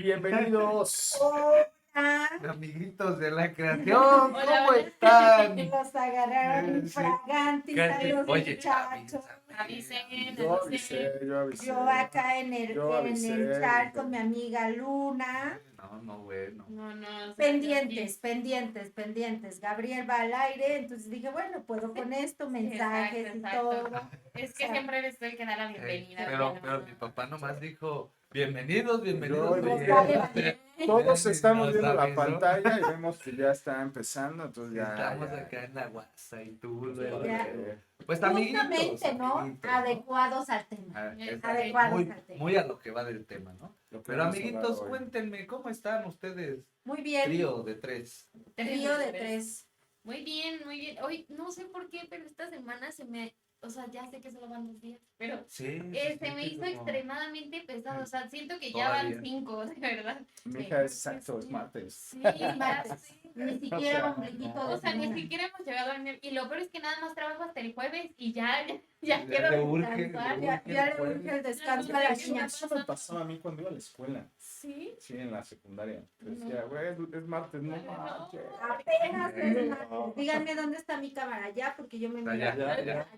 Bienvenidos, Hola, amiguitos de la creación, ¿cómo Hola. están? los agarraron Sí. fragantes a Casi- los Oye, muchachos. Avisen, yo avisen. avisé. Yo acá en Yo el avisé, chat dije. con mi amiga Luna. No, bueno. No, Pendientes. Gabriel va al aire, entonces dije, bueno, puedo con esto, mensajes y todo. Es que siempre eres tú el que da la bienvenida. Pero mi papá nomás dijo, bienvenidos. Nos bienvenidos. vale. Todos estamos viendo la avisó. pantalla y vemos que ya está empezando, entonces ya. Estamos ya. acá en la WhatsApp y tú, Sí, luego, ya. pues amiguitos, Justamente, ¿no? amiguitos, Adecuados al tema. Es Adecuados muy, al tema. muy a lo que va del tema, ¿no? Lo que Pero vamos a amiguitos, hablar hoy. cuéntenme, ¿cómo están ustedes? Muy bien. Trío de tres. Trío de tres. Muy bien. Hoy no sé por qué, pero esta semana o sea, ya sé que solo van 2 días, pero Sí. se me hizo extremadamente pesado. O sea, siento que ya Todavía. van 5, de verdad. Mi hija es exacto, es martes. Sí, Es martes. ya sé. Ni siquiera ombliguito O sea, ni de siquiera hemos llegado a dormir. Y lo peor es que nada más trabajo hasta el jueves y ya Ya quiero le urge, descansar. le Ya le urge el descanso a la niña. Eso me pasaba a mí cuando iba a la escuela, Sí. sí, en la secundaria. Decía, güey, es martes, no manches. Apenas es martes. Díganme dónde está mi cámara ya, porque yo me Está miro. ya.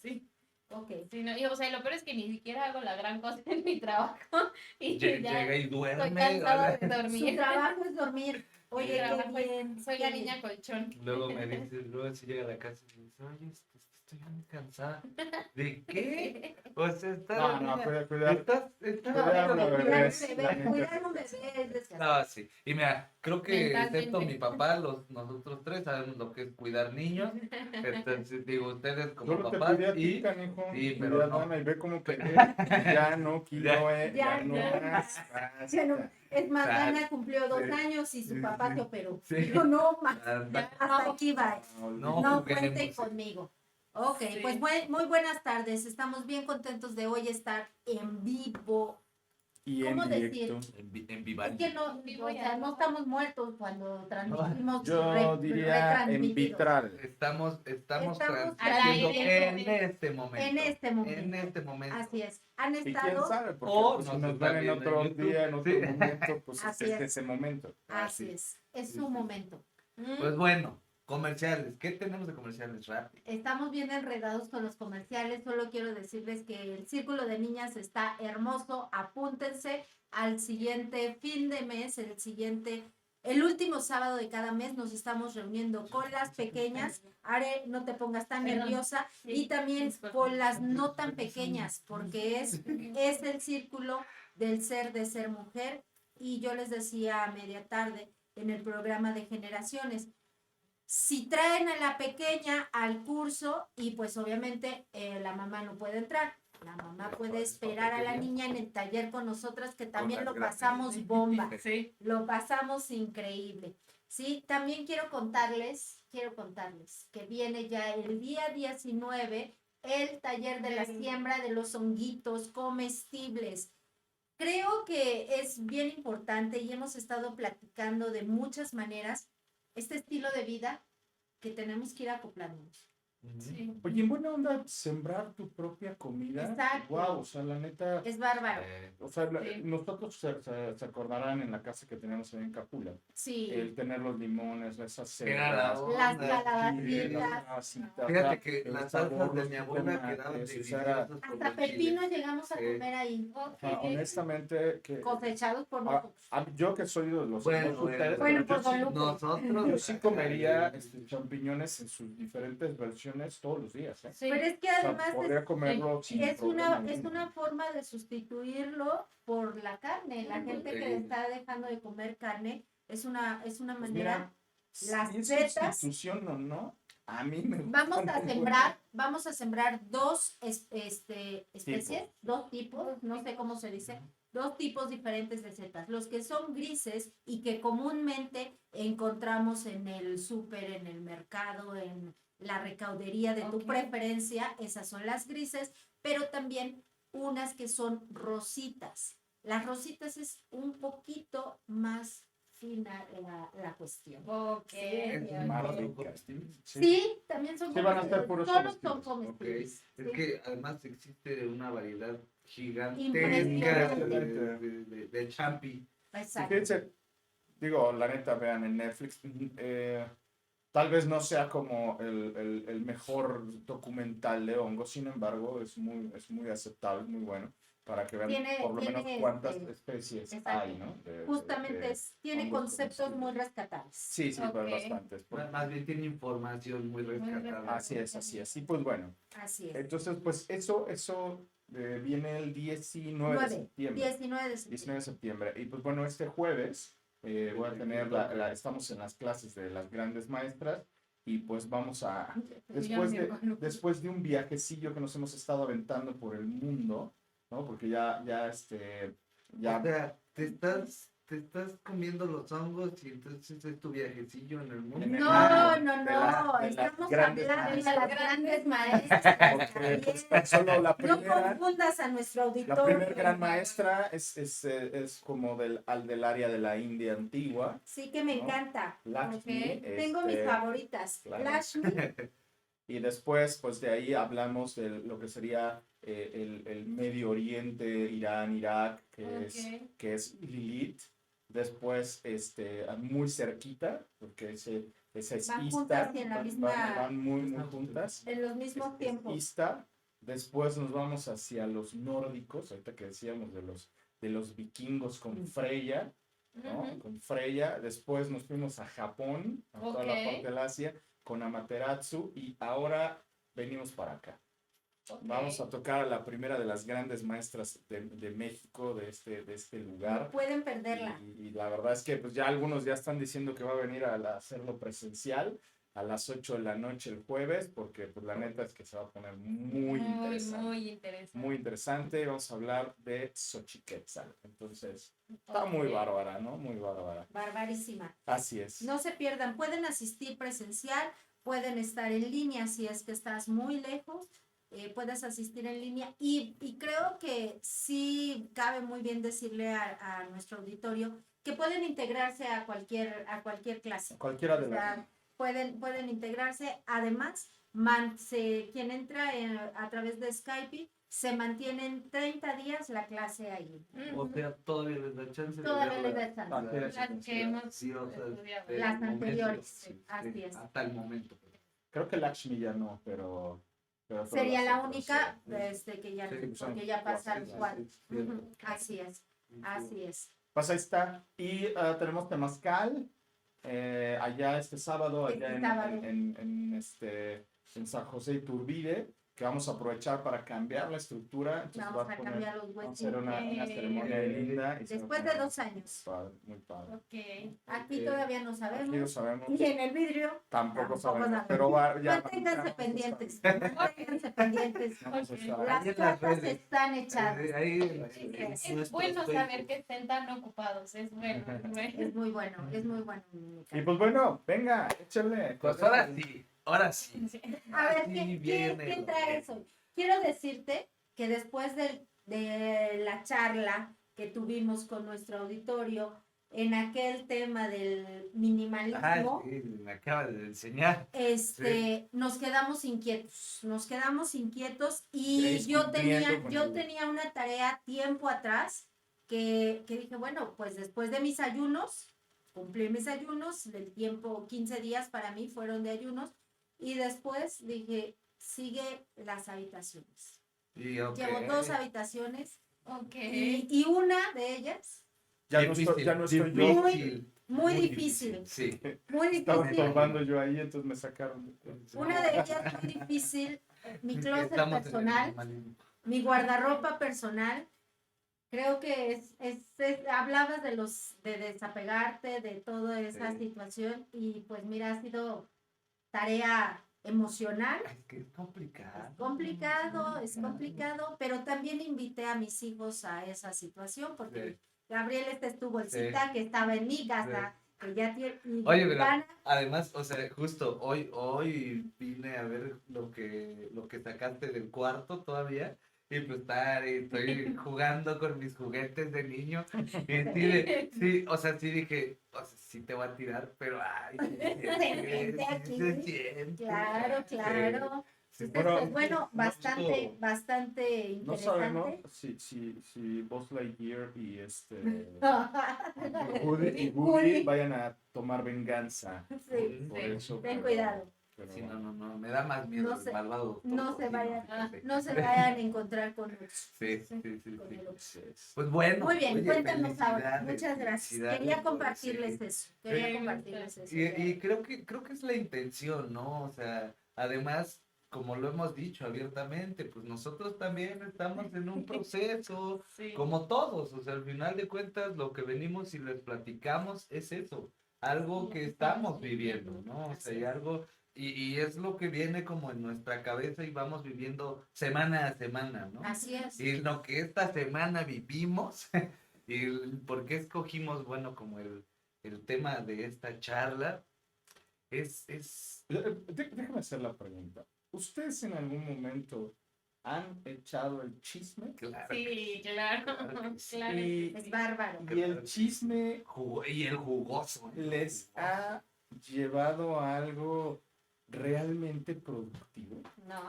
Sí. Ok. Sí, no, y, o sea, y lo peor es que ni siquiera hago la gran cosa en mi trabajo. Y ya Llega y estoy duerme. cansada de Su dormir. trabajo es dormir. Oye, Mi qué trabajo es- bien. Soy la niña colchón. Luego me dice, luego si llega a la casa y me dice, oye, estoy muy cansada. ¿De qué? O sea, No, cuidado. estás Cuidar una bebé Cuidar es un la bebé, cuidar un bebé es descansar. No, sí. Y mira, creo que Mentalmente. excepto mi papá, nosotros tres sabemos lo que es cuidar niños. Entonces, digo, ustedes como Solo te papás cuidé a ti, y canijo. sí, Cuidé pero a no. Dana y ve cómo quedé. Ya no, Kiloe, Ya ya no no. más. Ya no. Basta. Es más, Claro. Dana cumplió 2 Sí. años y su Sí, papá sí. se operó. Sí. Digo, no más. Anda. Hasta aquí va. No No juguemos. cuenten conmigo. Ok, Sí. pues muy buenas tardes. Estamos bien contentos de hoy estar en vivo. Y en ¿Cómo directo. decir? En Es Vivaldi. que no, o sea, no estamos muertos cuando transmitimos. Yo diría en retransmitidos. vitral. Estamos Estamos transmitiendo al aire. en este momento. En este momento. En este momento. Así es. Han Y quién estado. sabe, porque O pues, si nos nos están ven en viendo en otro YouTube. día, en otro Sí. momento, pues Así es es. ese momento. Así es. Es Sí, su sí. momento. Pues bueno, comerciales. ¿Qué tenemos de comerciales? Rápido. Estamos bien enredados con los comerciales. Solo quiero decirles que el Círculo de Niñas está hermoso. Apúntense al siguiente fin de mes, el último sábado de cada mes nos estamos reuniendo con las pequeñas. Are, no te pongas tan Perdón. nerviosa. Sí, Y también disculpa. con las no tan pequeñas, porque es el círculo del ser de ser mujer. Y yo les decía a media tarde en el programa de generaciones, si traen a la pequeña al curso y pues obviamente la mamá no puede entrar, la mamá puede esperar a la niña en el taller con nosotras, que también lo pasamos bomba, Sí. lo pasamos increíble. Sí, también quiero contarles que viene ya el día 19 el taller de la siembra de los honguitos comestibles. Creo que es bien importante y hemos estado platicando de muchas maneras este estilo de vida que tenemos que ir acoplándonos. Sí. Oye, en buena onda, sembrar tu propia comida. Exacto. Wow, o sea, la neta. Es bárbaro. O sea, Sí. nosotros se acordarán en la casa que teníamos ahí en Capula. Sí. El tener los limones, esas Era la cebras, onda. Las calabacitas. Fíjate que las salsas de mi abuela quedaban deliciosas. deliciosas con Hasta los chiles. pepino llegamos a Sí. comer ahí. Honestamente, que Cosechados por Ah, nosotros. yo que soy de los Bueno, no ustedes, bueno, pero por yo Don sí- Lupe. Nosotros. yo sí comería champiñones en sus diferentes versiones todos los días. ¿eh? Sí. Pero es que O sea, además podría comerlo sin es problema una alguno. forma de sustituirlo por la carne. La gente que está dejando de comer carne es una Pues manera. mira, las si es setas- sustitución o no, a mí me Vamos gusta a mucho. sembrar dos especies, dos tipos, no sé cómo se dice, dos tipos diferentes de setas. Los que son grises y que comúnmente encontramos en el súper, en el mercado, en la recaudería de tu Ok. preferencia, esas son las grises, pero también unas que son rositas. Las rositas es un poquito más fina la cuestión. Ok. Sí, Más ok. rica. Sí, también son Sí, van a ser puros todos son comestibles. comestibles. Es sí. que además existe una variedad gigantesca Impresionante. de champi. Y Exacto. fíjense, digo, la neta, vean en Netflix, tal vez no sea como el mejor documental de hongos, sin embargo, es muy aceptable, muy bueno, para que vean Tiene- por lo menos tiene, cuántas este, especies exacto. hay, ¿no? Justamente tiene hongos conceptos muy comestibles. rescatables. Sí, sí, pues Ok. bastantes. Más bien tiene información muy rescatable. Así es, así es. Y pues bueno, Así es. entonces, pues eso viene el 19 de 9, septiembre. 19 de 19 septiembre. de septiembre. Y pues bueno, este jueves voy a tener estamos en las clases de las grandes maestras y pues vamos a, después de un viajecillo que nos hemos estado aventando por el mundo, ¿no? Porque ya O sea, te estás comiendo los hongos y entonces es tu viajecillo en el mundo. En el No, mundo no, de no, las estamos grandes hablando de maestras. las grandes maestras. Porque pues, Javier. tan solo la No primera, confundas a nuestro la auditorio. primer gran maestra es como del área de la India antigua. Sí que me ¿no? encanta. Lakshmi, Tengo mis favoritas. claro. Lakshmi, Y después, pues de ahí hablamos de lo que sería el Medio Oriente, Irán, Irak, que es Lilith. Después, muy cerquita, porque esa es Van Ista. juntas y en la misma- Van muy juntas. en los mismos Es tiempos. Ista. Después nos vamos hacia los nórdicos, ahorita que decíamos de los vikingos con Freya, ¿no? Ujú. Con Freya. Después nos fuimos a Japón, a toda la Ok. parte del Asia, con Amaterasu. Y ahora venimos para acá. Ok. Vamos a tocar a la primera de las grandes maestras de México, de este No lugar. pueden perderla. Y la verdad es que pues ya algunos ya están diciendo que va a venir a hacerlo presencial a las 8 de la noche el jueves, porque pues la neta es que se va a poner muy interesante. Muy interesante. Muy interesante. Vamos a hablar de Xochiquetzal. Entonces, está muy Ok. bárbara, ¿no? Muy bárbara. Barbarísima. Así es. No se pierdan, pueden asistir presencial, pueden estar en línea si es que estás muy lejos, puedes asistir en línea y creo que sí cabe muy bien decirle a nuestro auditorio que pueden integrarse a cualquier clase. Cualquiera O de las... sea, pueden integrarse. Además, quien entra a través de Skype se mantienen 30 días la clase ahí. O Ujú. sea, todavía les da chance Todavía de les ver da chance. Las que hemos Sí, o sea, estudiado. del Las momento, anteriores, sí, así sí, es. hasta el momento. Creo que Lakshmi ya no, pero todas Sería las la otras, única sí. que ya, Sí, porque ya pasa al sí, cual. sí, cierto. Ujú, así es, así es. Pues ahí está. Y tenemos Temazcal, allá este sábado, allá Este sábado. en San José Iturbide, que vamos a aprovechar para cambiar la estructura. Entonces Vamos a cambiar los vamos a hacer huesitos. una ceremonia linda. Y se va a Después de poner 2 años. muy padre. Ok. Aquí Ok. todavía no Aquí sabemos. lo sabemos. Y en el vidrio Tampoco sabemos. sabemos. Pero ya Manténganse vamos a pendientes. estar- Manténganse pendientes. vamos a Ok. estar- Las Ahí en las cartas redes. están echadas. Ahí Es nuestros bueno Facebook. saber que estén tan ocupados. Es bueno. Es bueno. Es muy bueno, es muy bueno. Y pues bueno, venga, échale. Pues ahora sí, ahora sí. A ver, Así ¿qué viene lo traes bueno. hoy? Quiero decirte que después de la charla que tuvimos con nuestro auditorio en aquel tema del minimalismo, Sí, me acaba de enseñar. nos quedamos inquietos y ¿Queréis yo cumpliendo tenía una tarea tiempo atrás que dije, bueno, pues después de mis ayunos, cumplí mis ayunos, el tiempo, 15 días para mí fueron de ayunos, y después dije, sigue las habitaciones. Y, ok. Llevo 2 habitaciones Ok. y una de ellas, Ya no estoy yo. Difícil. muy difícil, Sí. muy Estaba difícil. tomando yo ahí, entonces me sacaron. Una de ellas muy difícil, mi closet Estamos en el personal, minimalismo. mi guardarropa personal. Creo que hablabas de desapegarte de toda esa Sí. situación y pues mira, ha sido tarea emocional. Es que es complicado. Es complicado, pero también invité a mis hijos a esa situación porque Sí. Gabriel estuvo en Sí. cita, que estaba en mi casa, que ya tiene... y Oye, pero Ivana, además, o sea, justo hoy vine a ver lo que sacaste del cuarto todavía y pues estoy jugando con mis juguetes de niño. Y sí, o sea, sí dije, o sea, sí te voy a tirar, pero ay, Vente sí se aquí. siente. Claro, claro. Sí, Entonces, bueno, no, bastante no sabemos interesante. si Buzz Lightyear y y Woody Woody. vayan a tomar venganza Sí, por Sí. eso. ten pero- cuidado. pero sí, bueno. no, me da más miedo No el se, malvado doctor no se Cocino, vayan, fíjate. no se vayan a encontrar con Lux. Sí, sí, sí, Con sí. el Lux. Así es. Pues bueno, Muy bien, oye, cuéntanos ahora. felicidades, Muchas gracias. felicidades Quería por compartirles ese- eso. Quería Sí, compartirles eso. Y creo que es la intención, ¿no? O sea, además, como lo hemos dicho abiertamente, pues nosotros también estamos en un proceso, Sí. como todos, o sea, al final de cuentas, lo que venimos y les platicamos es eso, algo Lo que que estamos estamos viviendo, viviendo, ¿no? O sea, así y es. algo, y es lo que viene como en nuestra cabeza y vamos viviendo semana a semana, ¿no? Así es. Y lo que esta semana vivimos, y por qué escogimos, bueno, como el tema de esta charla, es Déjame hacer la pregunta. ¿Ustedes en algún momento han echado el chisme? claro, Sí, claro. Claro que sí. Claro que Es sí. bárbaro. Y el chisme y el jugoso. les ha llevado a algo realmente productivo. No.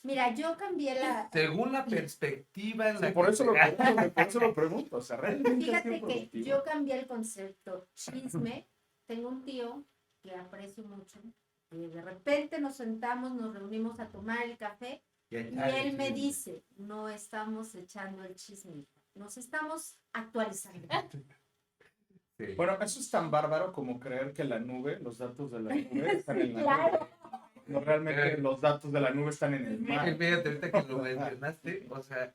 Mira, yo cambié la. Según la perspectiva en Sí, la por que eso por eso lo pregunto. O sea, realmente ha sido Fíjate que productivo. yo cambié el concepto chisme. Tengo un tío que aprecio mucho. Que de repente nos sentamos, nos reunimos a tomar el café y él me dice, no estamos echando el chisme, hija, nos estamos actualizando. Sí. Bueno, eso es tan bárbaro como creer que la nube, los datos de la nube están en la Claro. nube. No, realmente los datos de la nube están en el mar. Fíjate, ahorita que lo mencionaste, o sea,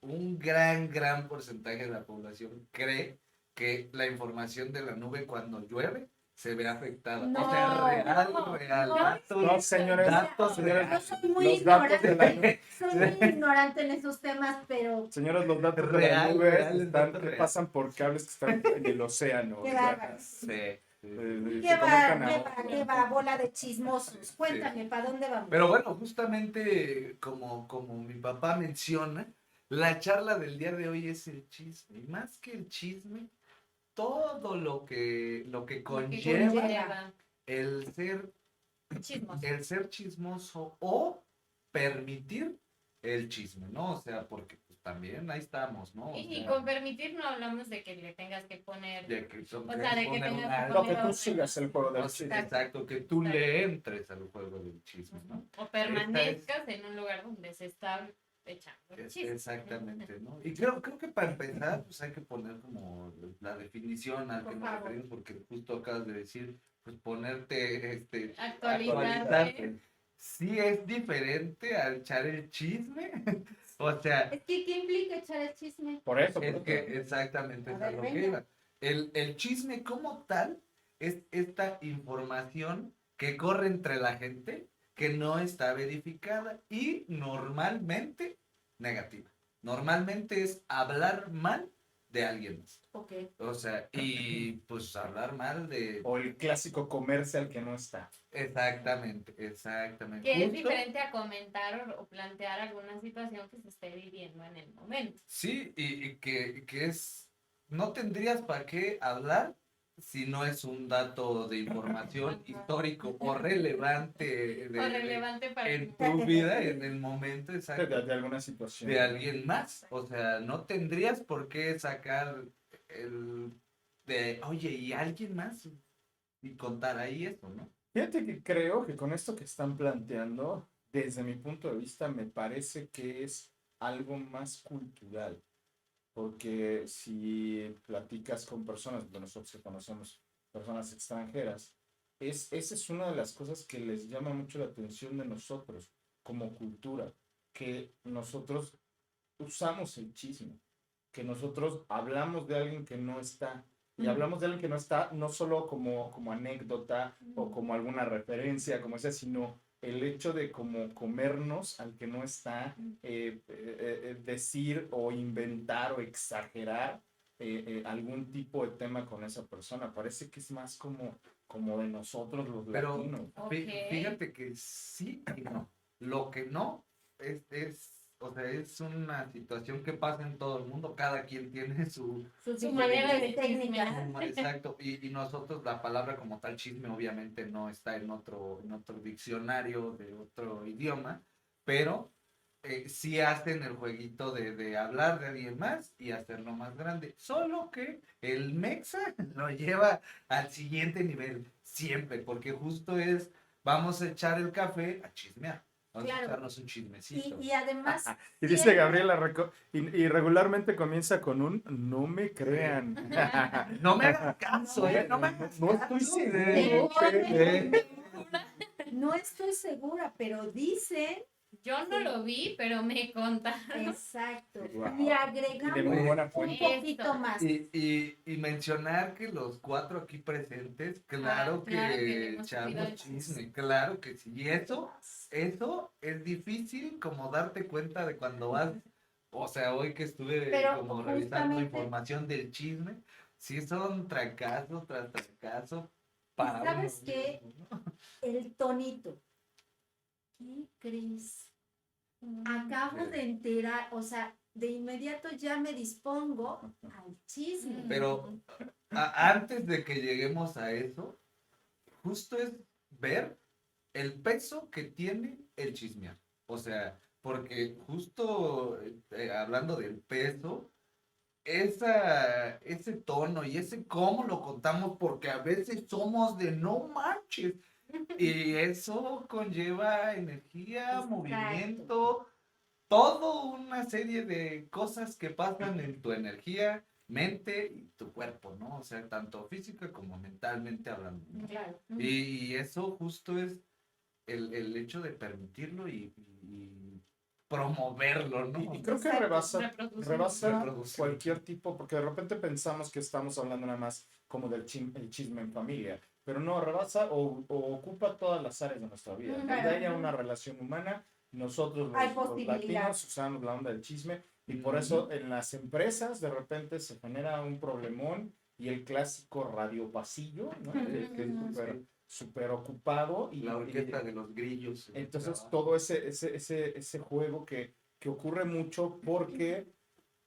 un gran porcentaje de la población cree que la información de la nube cuando llueve se ve afectada. No, o sea, real, no, real. no. Datos, No, señores, datos Yo reales. soy muy los datos de la ignorante, soy muy ignorante en esos temas, pero Señores, los datos de la Real, nube real, están, datos que real. pasan por cables que están en el océano. o qué sea, bárbaro. Sí, sí. se ¿Qué va, conectan a qué otro. va, qué va, bola de chismosos? Cuéntame, ¿para dónde vamos? Pero bueno, justamente como mi papá menciona, la charla del día de hoy es el chisme. Y más que el chisme, todo lo que Lo que conlleva conlleva. el ser, Chismos. el ser chismoso o permitir el chisme, ¿no? O sea, porque pues, también ahí estamos, ¿no? O Y sea, con permitir no hablamos de que le tengas que poner. de que son- O sea, de que poner tengas una- que No, que poner tú sigas el juego del o sea, chisme. exacto, que tú le entres al juego del chisme, ¿no? O permanezcas en un lugar donde se está echando el chisme. Exactamente, ¿no? Y creo que para empezar, pues hay que poner como la definición al que Por nos favor. referimos, porque justo acabas de decir, pues ponerte, Actualizarte. Sí es diferente al echar el chisme, o sea, Es que, ¿qué implica echar el chisme? Por eso. es por que eso. exactamente A es a ver, lo que venga. iba. El chisme como tal es esta información que corre entre la gente que no está verificada y normalmente negativa. Normalmente es hablar mal de alguien más. Ok. O sea, y pues hablar mal de... O el clásico comercial que no está. Exactamente. Que es Justo- diferente a comentar o plantear alguna situación que se esté viviendo en el momento. Sí, y que es, no tendrías para qué hablar si no es un dato de información Ajá. histórico o relevante O relevante para en tu vida, en el momento exacto De alguna situación. de alguien más. O sea, no tendrías por qué sacar oye, ¿y alguien más? Y contar ahí eso, ¿no? Fíjate que creo que con esto que están planteando, desde mi punto de vista, me parece que es algo más cultural. Porque si platicas con personas, de nosotros que conocemos personas extranjeras, esa es una de las cosas que les llama mucho la atención de nosotros como cultura, que nosotros usamos el chisme, que nosotros hablamos de alguien que no está, y hablamos de alguien que no está no solo como anécdota o como alguna referencia, como sea, sino el hecho de como comernos al que no está, decir o inventar o exagerar algún tipo de tema con esa persona. Parece que es más como de nosotros los Pero latinos. Ok. fíjate que sí y no. Lo que no es o sea, es una situación que pasa en todo el mundo, cada quien tiene Sus manera de diferentes técnicas. exacto, y nosotros la palabra como tal chisme obviamente no está en otro diccionario de otro idioma, pero sí hacen el jueguito de hablar de alguien más y hacerlo más grande, solo que el mexa lo lleva al siguiente nivel, siempre, porque justo es, vamos a echar el café a chismear, vamos a Claro. echarnos un chismecito. Y además, Y dice siempre- Gabriela y regularmente comienza con un no me crean. No me hagas caso, no me hagas No estoy caso. seguro, pero- no estoy segura, pero dicen, Yo no lo vi, pero me contaron. exacto, Wow. y Y de agregamos muy buena un fuente. poquito más. Y mencionar que los 4 aquí presentes, claro, claro que que hemos subido echamos el chisme, claro que sí. Y eso es difícil como darte cuenta de cuando vas, o sea, hoy que estuve Pero como revisando justamente- información del chisme, sí son trancazo tras trancazo ¿Y para sabes uno qué? mismo, ¿no? El tonito. ¿Qué crees? Acabo de enterar, o sea, de inmediato ya me dispongo al chisme. Pero antes de que lleguemos a eso, justo es ver el peso que tiene el chismear. O sea, porque justo hablando del peso, ese tono y ese cómo lo contamos, porque a veces somos de no manches. Y eso conlleva energía, Exacto. movimiento, toda una serie de cosas que pasan en tu energía, mente y tu cuerpo, ¿no? O sea, tanto física como mentalmente hablando, ¿no? Claro. Y eso justo es el hecho de permitirlo y promoverlo, ¿no? Y creo que Exacto. rebasa Reproducir. cualquier tipo, porque de repente pensamos que estamos hablando nada más como del el chisme en familia, pero no, rebasa o ocupa todas las áreas de nuestra vida. Ujú. Donde haya una relación humana, nosotros Hay los posibilidad. latinos usamos la onda del chisme y por eso en las empresas de repente se genera un problemón y el clásico radio pasillo, ¿no? Que es súper súper ocupado y La orquesta de los grillos. entonces trabajo. todo ese juego que ocurre mucho porque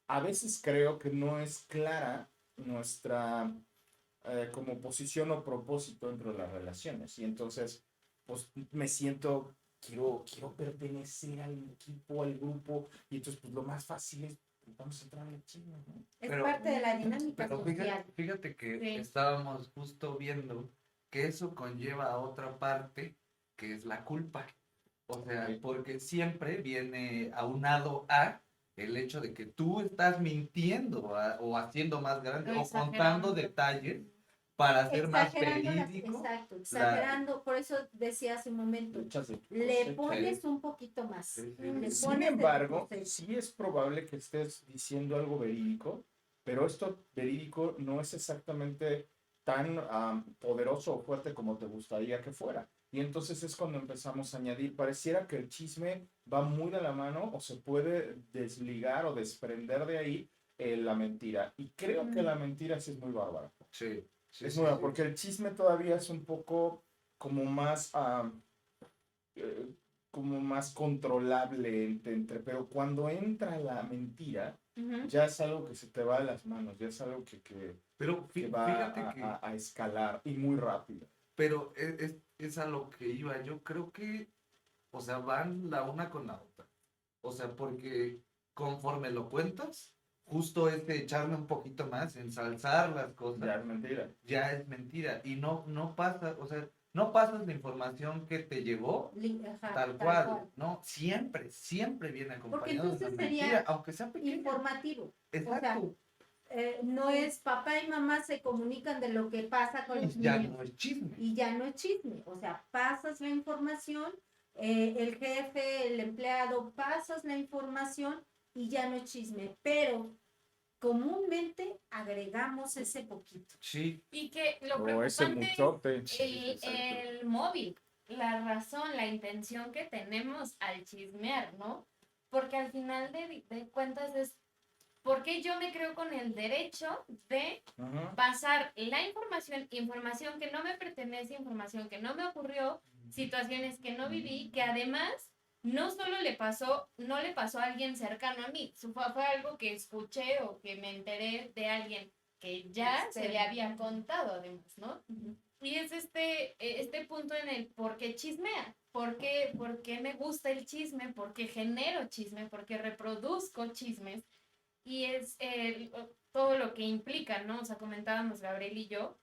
a veces creo que no es clara nuestra como posición o propósito dentro de las relaciones. Y entonces, pues me siento, quiero pertenecer al equipo, al grupo, y entonces pues lo más fácil es, pues, vamos a entrar al chisme, ¿no? Es Pero- parte de la dinámica Pero social. fíjate que Sí. estábamos justo viendo que eso conlleva a otra parte que es la culpa. O sea, Sí. porque siempre viene aunado a el hecho de que tú estás mintiendo o haciendo más grande o contando detalles para ser más Exagerando verídico. exacto, exagerando, por eso decía hace un momento, Fechas de le cosecha. pones un poquito más. Sí, sí, Le sí. Sin pones de embargo, cosecha. sí es probable que estés diciendo algo verídico, pero esto verídico no es exactamente tan poderoso o fuerte como te gustaría que fuera. Y entonces es cuando empezamos a añadir, pareciera que el chisme va muy de la mano o se puede desligar o desprender de ahí la mentira. Y creo que la mentira sí es muy bárbara. Sí, sí, Es sí, nueva, sí. porque el chisme todavía es un poco como más eh, como más controlable pero cuando entra la mentira, Ujú. ya es algo que se te va de las manos, ya es algo Pero que va fíjate que, a escalar y muy rápido. pero es a lo que iba. Yo creo que, o sea, van la una con la otra. O sea, porque conforme lo cuentas, justo echarle un poquito más, ensalzar las cosas, Ya es mentira. ya es mentira. Y no pasa, o sea, no pasas la información que te llegó Ajá, tal cual, ¿no? Siempre viene acompañado de una entonces sería mentira, aunque sea pequeña. informativo. Exacto. No es papá y mamá se comunican de lo que pasa con los Y ya niños. no es chisme. Y ya no es chisme, o sea, pasas la información, el jefe, el empleado, pasas la información y ya no es chisme, pero comúnmente agregamos ese poquito. Sí. Y que lo O ese preocupante muchote. es el móvil, la razón, la intención que tenemos al chismear, ¿no? Porque al final de cuentas es, ¿por qué yo me creo con el derecho de Ajá. pasar la información que no me pertenece, información que no me ocurrió, situaciones que no viví, que además no solo no le pasó a alguien cercano a mí, fue algo que escuché o que me enteré de alguien que ya se le había contado además, ¿no? Y es este punto en el por qué chismea, por qué me gusta el chisme, por qué genero chisme, por qué reproduzco chismes, y es todo lo que implica, ¿no? O sea, comentábamos Gabriel y yo,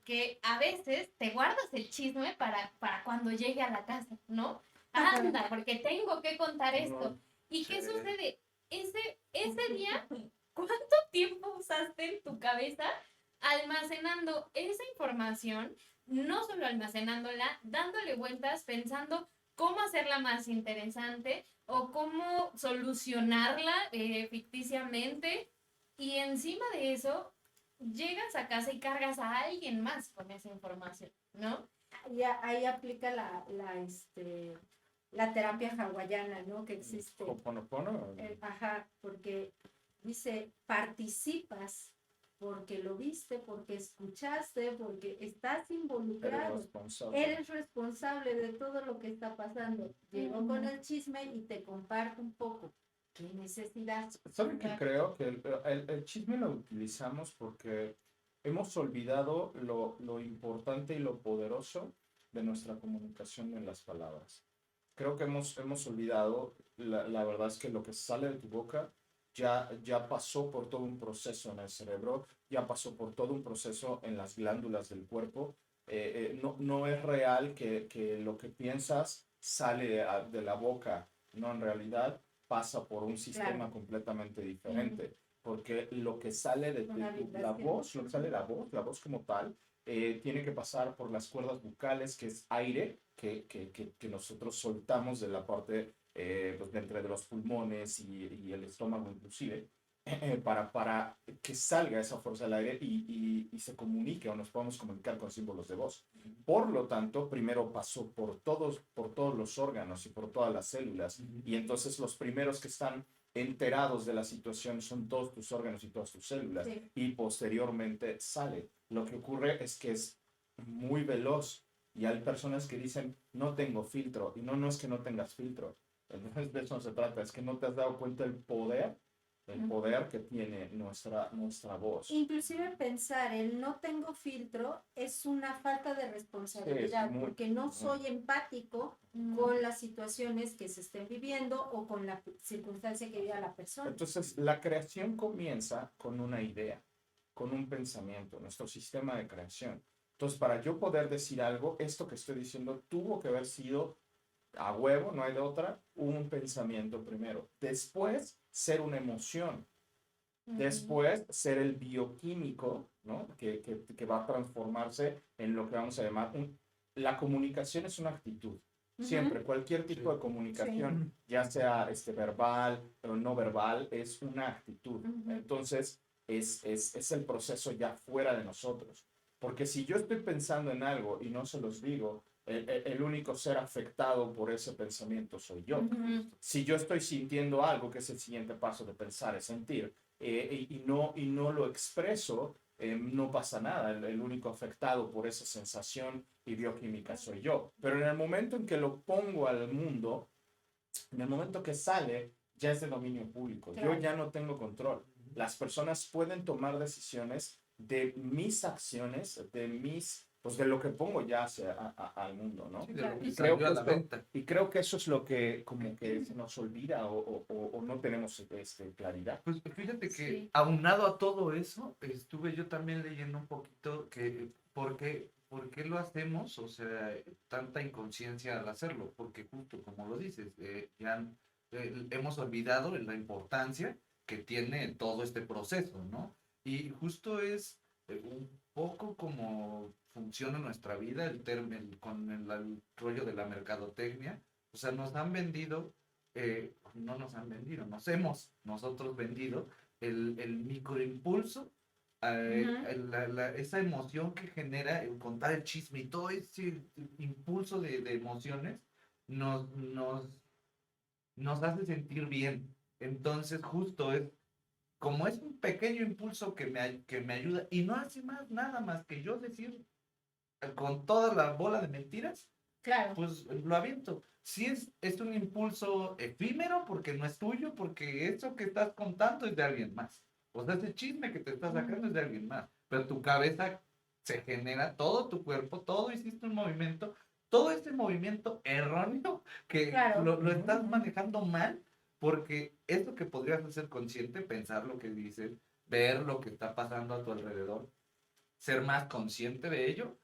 que a veces te guardas el chisme para cuando llegue a la casa, ¿no? Anda, porque tengo que contar esto. ¿Y qué sucede? Ese día, ¿cuánto tiempo usaste en tu cabeza almacenando esa información? No solo almacenándola, dándole vueltas, pensando cómo hacerla más interesante o cómo solucionarla ficticiamente. Y encima de eso, llegas a casa y cargas a alguien más con esa información, ¿no? Y ahí aplica la terapia hawaiana, ¿no? Que existe. Ho'oponopono. Ajá, porque dice, participas porque lo viste, porque escuchaste, porque estás involucrado. Eres responsable de todo lo que está pasando. Llegó con el chisme y te comparto un poco. ¿Qué necesidad? ¿Saben qué creo? Que el chisme lo utilizamos porque hemos olvidado lo importante y lo poderoso de nuestra comunicación en las palabras. Creo que hemos olvidado, la verdad es que lo que sale de tu boca ya pasó por todo un proceso en el cerebro, ya pasó por todo un proceso en las glándulas del cuerpo. No es real que lo que piensas sale de la boca, no, en realidad pasa por un sistema completamente diferente, porque lo que sale de la voz, lo que sale de la voz como tal, tiene que pasar por las cuerdas bucales, que es aire que nosotros soltamos de la parte pues, de entre los pulmones y el estómago inclusive, para que salga esa fuerza del aire y se comunique o nos podamos comunicar con símbolos de voz. Por lo tanto, primero pasó por todos los órganos y por todas las células, y entonces los primeros que están enterados de la situación son todos tus órganos y todas tus células, y posteriormente sale. Lo que ocurre es que es muy veloz, y hay personas que dicen, no tengo filtro, y no es que no tengas filtro. Entonces de eso no se trata, es que no te has dado cuenta del poder que tiene nuestra voz. Inclusive pensar el no tengo filtro es una falta de responsabilidad, porque no soy empático con las situaciones que se estén viviendo o con la circunstancia que viva la persona. Entonces, la creación comienza con una idea, con un pensamiento, nuestro sistema de creación. Entonces, para yo poder decir algo, esto que estoy diciendo tuvo que haber sido a huevo, no hay de otra, un pensamiento primero. Después, ser una emoción. Después, ser el bioquímico, ¿no? Que va a transformarse en lo que vamos a llamar la comunicación es una actitud. Siempre, cualquier tipo de comunicación, ya sea verbal o no verbal, es una actitud. Entonces, es el proceso ya fuera de nosotros. Porque si yo estoy pensando en algo y no se los digo, el único ser afectado por ese pensamiento soy yo. Si yo estoy sintiendo algo, que es el siguiente paso de pensar, es sentir, y no lo expreso, no pasa nada. El único afectado por esa sensación y bioquímica soy yo. Pero en el momento en que lo pongo al mundo, en el momento que sale, ya es de dominio público. Claro. Yo ya no tengo control. Las personas pueden tomar decisiones de mis acciones, pues de lo que pongo ya al mundo, ¿no? Sí, y creo que eso es lo que como que se nos olvida o no tenemos claridad. Pues fíjate que aunado a todo eso, estuve yo también leyendo un poquito que ¿por qué lo hacemos? O sea, tanta inconsciencia al hacerlo, porque justo como lo dices, ya hemos olvidado la importancia que tiene todo este proceso, ¿no? Y justo es un poco como funciona nuestra vida con el rollo de la mercadotecnia. O sea, nos han vendido, no nos han vendido, nos hemos nosotros vendido el microimpulso, esa emoción que genera el contar el chisme y todo ese impulso de emociones nos hace sentir bien. Entonces, justo como es un pequeño impulso que me ayuda y no hace nada más que yo decir con toda la bola de mentiras, Claro. pues lo aviento. Si es un impulso efímero porque no es tuyo, porque eso que estás contando es de alguien más. O sea, ese chisme que te estás sacando es de alguien más. Pero tu cabeza se genera, todo tu cuerpo, todo hiciste un movimiento, todo ese movimiento erróneo que Claro. lo estás manejando mal, porque esto que podrías hacer consciente, pensar lo que dices, ver lo que está pasando a tu alrededor, ser más consciente de ello,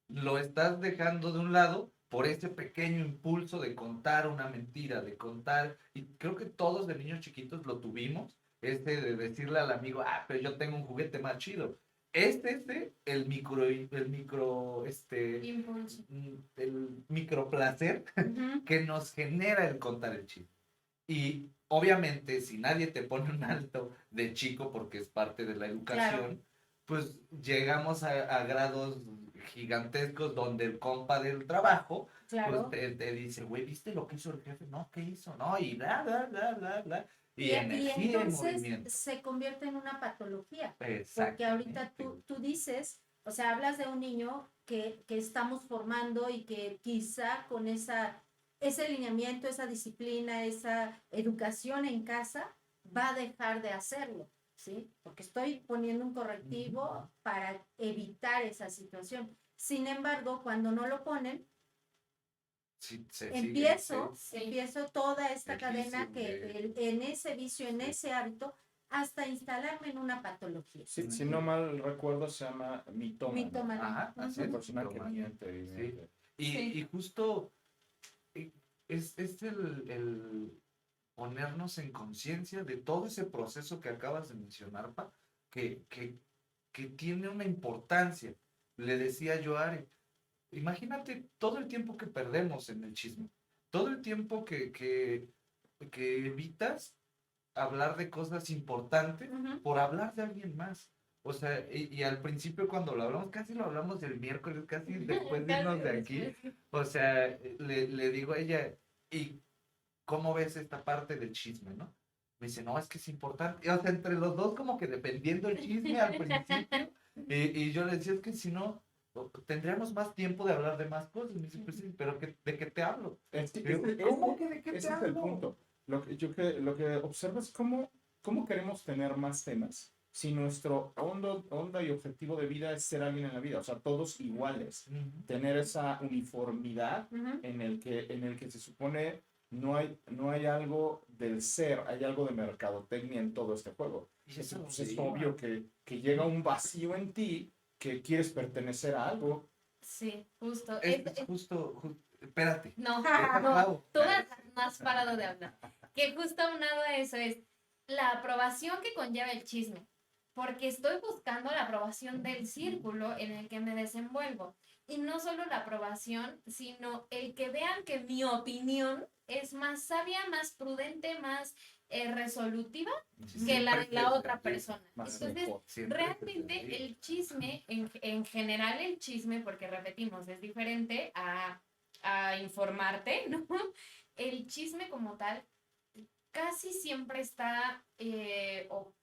lo estás dejando de un lado por ese pequeño impulso de contar una mentira, de contar, y creo que todos de niños chiquitos lo tuvimos, de decirle al amigo, pero yo tengo un juguete más chido. Impulso. El micro placer Ujú. que nos genera el contar el chiste. Y obviamente, si nadie te pone un alto de chico, porque es parte de la educación, pues llegamos a grados gigantescos donde el compa del trabajo, pues Claro. te dice, güey, ¿viste lo que hizo el jefe? No, ¿qué hizo? No, y bla, bla, bla, bla, bla. Y Y energía y entonces movimiento. se convierte en una patología, porque Exactamente. ahorita tú dices, o sea, hablas de un niño que estamos formando y que quizá con ese lineamiento, esa disciplina, esa educación en casa, va a dejar de hacerlo, ¿sí? Porque estoy poniendo un correctivo para evitar esa situación. Sin embargo, cuando no lo ponen, Sí, se empiezo, sigue, empiezo toda esta el cadena vicio que de- en ese vicio, en Sí. ese hábito, hasta instalarme en una patología. Si no mal recuerdo, se llama mitómano. Mitómano. Ajá, así Una es. persona que Toma. miente, Sí. evidentemente. Sí. Y justo es el ponernos en conciencia de todo ese proceso que acabas de mencionar, Pa, que, que, que tiene una importancia. Le decía yo a Ari, imagínate todo el tiempo que perdemos en el chisme, todo el tiempo que evitas hablar de cosas importantes Ujú. por hablar de alguien más. O sea, y al principio cuando lo hablamos, casi lo hablamos el miércoles, casi después de irnos de aquí. O sea, le digo a ella, ¿y cómo ves esta parte del chisme, no? Me dice, no, es que es importante. O sea, entre los dos como que dependiendo el chisme al principio. Y yo le decía, es que si no, tendríamos más tiempo de hablar de más cosas. Me dice, pues sí, pero ¿de qué te hablo? Este- Y yo, este- ¿cómo este- que de qué te ese es el hablo? punto. Lo que observo es cómo queremos tener más temas si nuestro onda y objetivo de vida es ser alguien en la vida, o sea, todos iguales, Ujú. tener esa uniformidad Ujú. en el que se supone no hay algo del ser, hay algo de mercadotecnia en todo este juego. Y eso Entonces, pues, no es se obvio iba. que llega un vacío en ti que quieres pertenecer a algo. Sí, justo. Es justo, espérate. No, Deja no, Clau. tú no has parado de hablar. Que justo aunado a eso es la aprobación que conlleva el chisme, porque estoy buscando la aprobación del círculo en el que me desenvuelvo. Y no solo la aprobación, sino el que vean que mi opinión es más sabia, más prudente, más resolutiva que la de la otra persona. Más Entonces, mejor. realmente el chisme, en general el chisme, porque repetimos, es diferente a informarte, ¿no? El chisme como tal casi siempre está o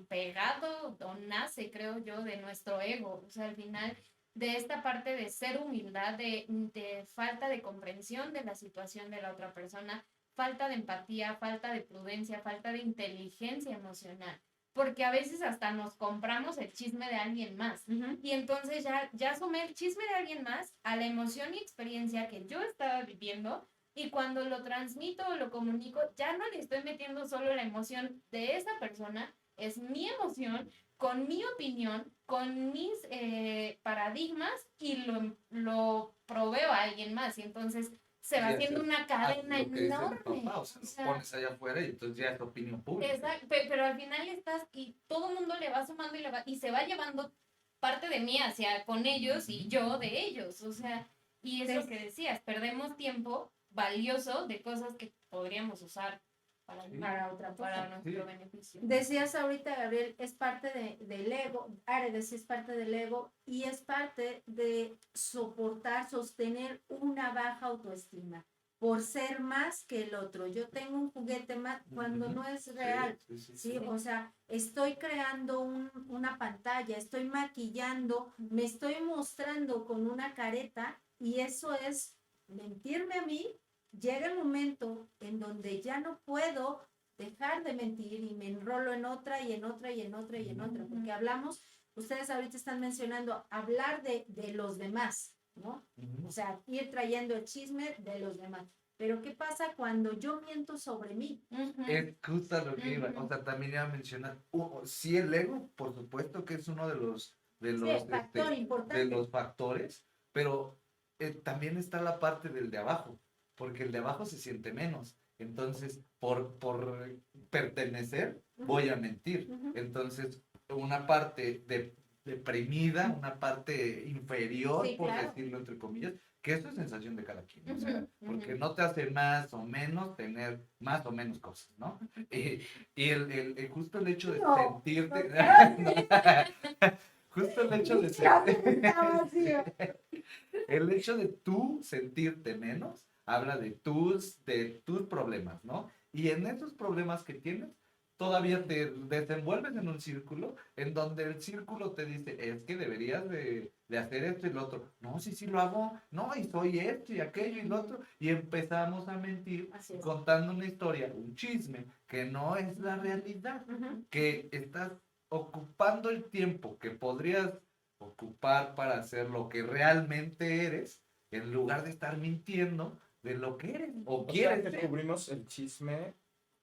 pegado o nace, creo yo, de nuestro ego. O sea, al final de esta parte de ser humildad, de falta de comprensión de la situación de la otra persona, falta de empatía, falta de prudencia, falta de inteligencia emocional. Porque a veces hasta nos compramos el chisme de alguien más. Ujú. Y entonces ya sumé el chisme de alguien más a la emoción y experiencia que yo estaba viviendo y cuando lo transmito o lo comunico, ya no le estoy metiendo solo la emoción de esa persona, es mi emoción, con mi opinión, con mis paradigmas y lo proveo a alguien más. Y entonces se va Y haciendo haces- una cadena lo que dice mi enorme. papá, o sea, O lo sea, pones allá afuera y entonces ya es opinión pública. exacto, pero al final estás y todo el mundo le va sumando y se va llevando parte de mí hacia con ellos y yo de ellos. O sea, y es lo que decías, perdemos tiempo valioso de cosas que podríamos usar para, Sí. Para otra para cosa. nuestro Sí. beneficio. Decías ahorita, Gabriel, es parte del ego, Aredes es parte del ego y es parte de soportar, sostener una baja autoestima por ser más que el otro. Yo tengo un juguete más cuando Ujú. no es real. Sí, o sea, estoy creando una pantalla, estoy maquillando, me estoy mostrando con una careta Y eso es mentirme a mí. Llega el momento en donde ya no puedo dejar de mentir y me enrolo en otra y en otra y en otra y en otra, porque hablamos, ustedes ahorita están mencionando hablar de los demás, ¿no? O sea, ir trayendo el chisme de los demás. Pero ¿qué pasa cuando yo miento sobre mí? Es justo lo que iba, o sea, también iba a mencionar, sí, el ego, por supuesto que es uno Sí, factor de importante. los factores, pero también está la parte del de abajo, porque el de abajo se siente menos, entonces, por pertenecer, voy a mentir, Ujú. entonces, una parte deprimida, una parte inferior, Sí, por claro. decirlo entre comillas, que eso es sensación de cada quien, o sea, Ujú, porque ujú. no te hace más o menos tener más o menos cosas, ¿no? Y justo el hecho de No, sentirte, justo el hecho de el hecho de tú sentirte menos, habla de tus problemas, ¿no? Y en esos problemas que tienes, todavía te desenvuelves en un círculo en donde el círculo te dice, es que deberías de hacer esto y lo otro. No, sí, sí lo hago. No, y soy esto y aquello y lo otro. Y empezamos a mentir Así es. contando una historia, un chisme, que no es la realidad, Ujú. que estás ocupando el tiempo que podrías ocupar para hacer lo que realmente eres, en lugar de estar mintiendo de lo que eres o O sea, quieres que ser. cubrimos el chisme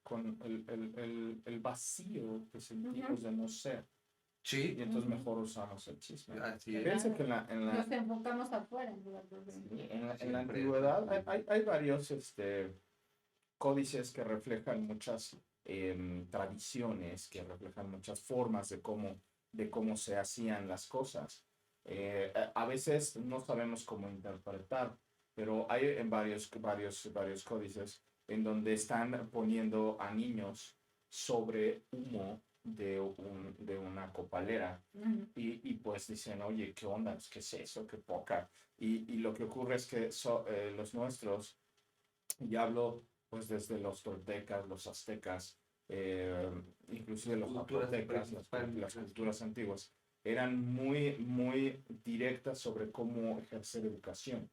con el vacío que sentimos de no ser. Sí, Y entonces mejor usamos el chisme. así es. Fíjense que Nos enfocamos afuera en lugar de sí, dentro. en la Siempre antigüedad es así. hay varios códices que reflejan muchas tradiciones, que reflejan muchas formas de cómo se hacían las cosas. A veces no sabemos cómo interpretar, pero hay en varios códices en donde están poniendo a niños sobre humo de una copalera Ujú. y pues dicen, oye, ¿qué onda? Pues, ¿qué es eso? ¿Qué poca? Y lo que ocurre es que los nuestros, y hablo pues desde los toltecas, los aztecas, inclusive los Culturas zapotecas, las prehispánicas. culturas antiguas, eran muy directas sobre cómo ejercer educación.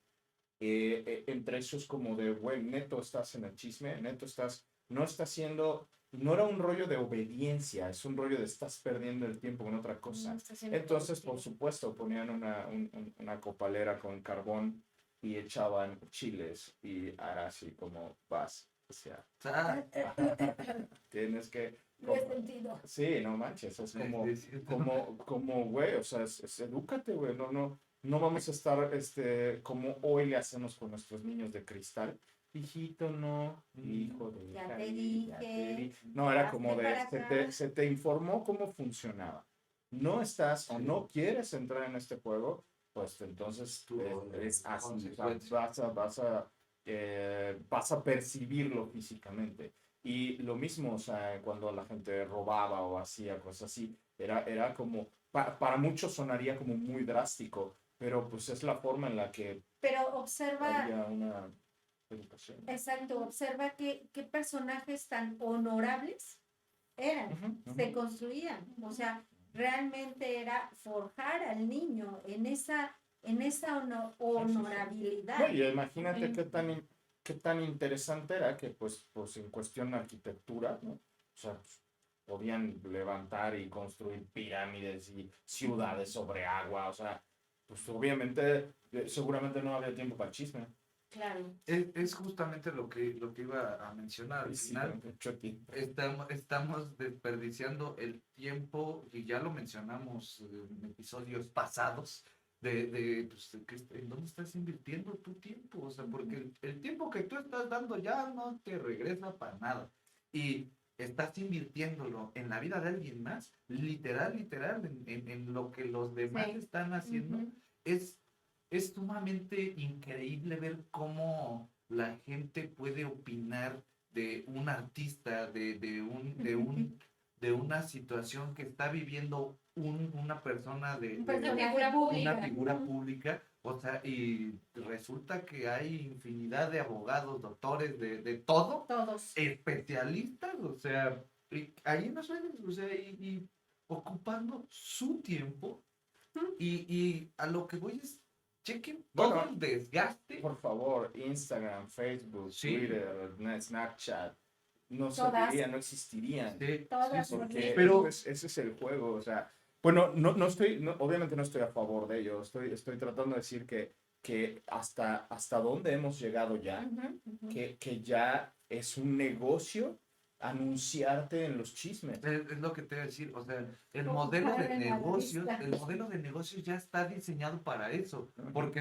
Entre esos como de, güey, neto estás en el chisme, neto estás, no estás haciendo, no era un rollo de obediencia, es un rollo de estás perdiendo el tiempo con otra cosa. No está siendo Entonces, por productivo. supuesto, ponían una copalera con carbón y echaban chiles y era así como vas, o sea, Ah, tienes que... Lo he sentido. Sí, no manches, es como, es cierto. güey, o sea, edúcate, güey, no vamos a estar, como hoy le hacemos con nuestros niños de cristal. Hijito, no, hijo de Ya hija, te ya te dije. di. No, era como Hazte de, para acá. se te informó cómo funcionaba. No estás o Sí. no quieres entrar en este juego, pues entonces Tu es así, o sea, consecuencia. vas a percibirlo físicamente. Y lo mismo, o sea, cuando la gente robaba o hacía cosas así, era como, para muchos sonaría como muy drástico, pero pues es la forma en la que Pero observa, había una educación. exacto, observa qué personajes tan honorables eran, Ujú, se ujú. construían. O sea, realmente era forjar al niño en esa honorabilidad. No, y imagínate Sí. qué tan interesante era que, pues en cuestión de arquitectura, ¿no? O sea, pues, podían levantar y construir pirámides y ciudades sobre agua, o sea, pues obviamente, seguramente no había tiempo para el chisme. Claro. Es justamente lo que iba a mencionar. Al Y sí, final, mucho tiempo. estamos desperdiciando el tiempo, y ya lo mencionamos en episodios pasados, pues, en dónde estás invirtiendo tu tiempo. O sea, porque el tiempo que tú estás dando ya no te regresa para nada. Y estás invirtiéndolo en la vida de alguien más, literal, en lo que los demás Sí. están haciendo. Ujú. Es, es sumamente increíble ver cómo la gente puede opinar de un artista, de una situación que está viviendo una persona Una Personaje figura una pública. figura pública, o sea, y resulta que hay infinidad de abogados, doctores, de todo, Todos. especialistas, o sea, y ahí en las redes, o sea, ocupando su tiempo, y a lo que voy es, chequen Bueno, todo el desgaste. Por favor, Instagram, Facebook, Sí. Twitter, Snapchat, no Todas. servirían, no existirían. Sí, Todas sí, sí. Porque Pero ese es el juego, o sea, bueno, obviamente no estoy a favor de ello, estoy tratando de decir que hasta dónde hemos llegado ya, Ujú, ujú. que ya es un negocio anunciarte en los chismes. es lo que te voy a decir, o sea, Ocupada en la revista. el modelo de negocios ya está diseñado para eso, porque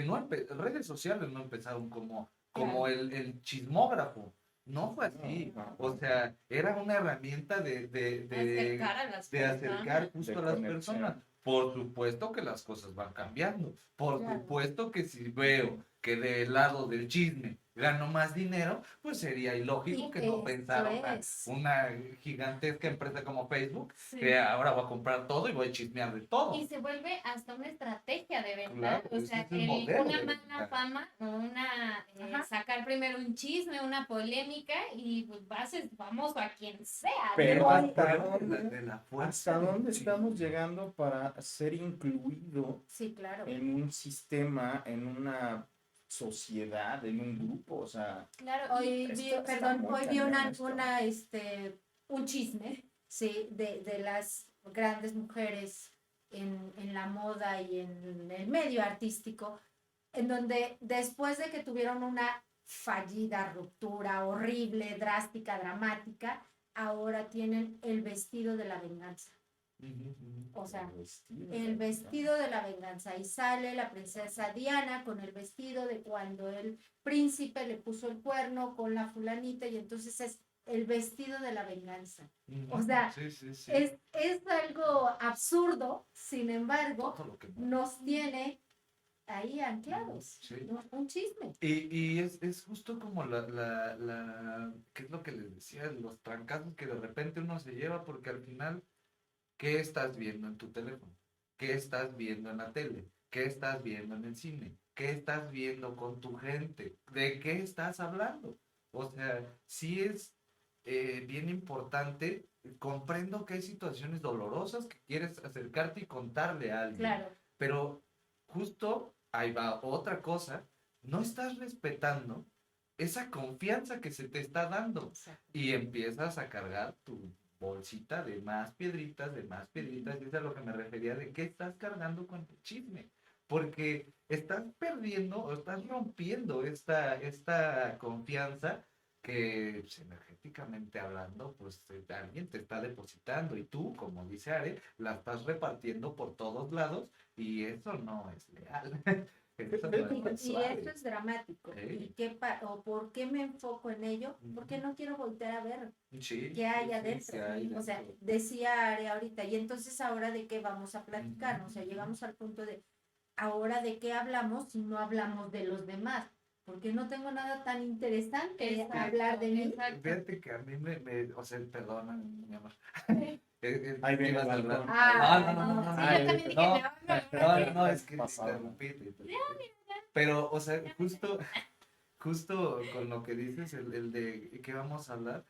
redes sociales no empezaron como Claro. el chismógrafo, no fue así, No, no, o sea, era una herramienta Acercar a las de acercar personas. justo De a las conexión. personas. Por supuesto que las cosas van cambiando, por Claro. supuesto que si veo que del lado del chisme gano más dinero, pues sería ilógico Sí, que no eso pensara es. una gigantesca empresa como Facebook, Sí. que ahora voy a comprar todo y voy a chismear de todo. Y se vuelve hasta una estrategia de venta. Claro, O ese sea, es el modelo una de mala venta. fama, Ajá. sacar primero un chisme, una polémica y pues vamos a quien sea. Pero ¿no? hasta De dónde, la fuerza ¿hasta del dónde chisme. estamos llegando para ser incluido Sí, claro. en un sistema, en una sociedad, en un grupo? O sea, Claro, Hoy vi, está perdón, muy hoy vi cañón esto. un chisme, sí, de las grandes mujeres en la moda y en el medio artístico, en donde después de que tuvieron una fallida ruptura horrible, drástica, dramática, ahora tienen el vestido de la venganza. Ujú, ujú. O sea, vestido, el vestido de la venganza. Y sale la princesa Diana con el vestido de cuando el príncipe le puso el cuerno con la fulanita y entonces es el vestido de la venganza. O sea, Sí, sí, sí. es algo absurdo, sin embargo, Todo lo que mueve. nos tiene ahí anclados. Sí. ¿No? Un chisme. Y es justo como ¿qué es lo que les decía? Los trancazos que de repente uno se lleva porque al final, ¿qué estás viendo en tu teléfono? ¿Qué estás viendo en la tele? ¿Qué estás viendo en el cine? ¿Qué estás viendo con tu gente? ¿De qué estás hablando? O sea, sí es bien importante. Comprendo que hay situaciones dolorosas que quieres acercarte y contarle a alguien. Claro. Pero justo ahí va otra cosa. No estás respetando esa confianza que se te está dando y empiezas a cargar tu bolsita de más piedritas, y es a lo que me refería de qué estás cargando con tu chisme, porque estás perdiendo o estás rompiendo esta confianza que pues, energéticamente hablando, pues alguien te está depositando y tú, como dice Are, la estás repartiendo por todos lados y eso no es leal. Eso no es Y, tan y suave. esto es dramático. Sí. ¿Y o por qué me enfoco en ello? Porque no quiero voltear a ver Sí, qué hay sí, adentro. qué hay O sea, dentro. decía Are ahorita, y entonces ahora de qué vamos a platicar, o sea, llegamos al punto de ahora de qué hablamos si no hablamos de los demás, porque no tengo nada tan interesante Exacto, hablar de mí. exacto. Fíjate que a mí o sea, perdona, mi amor. Ahí viene ibas el a hablar. balcón. No. Sí, Ay, yo también dije, no, me hablo. no, es que te Pasado. interrumpí. Pero, o sea, justo con lo que dices, el de qué vamos a hablar,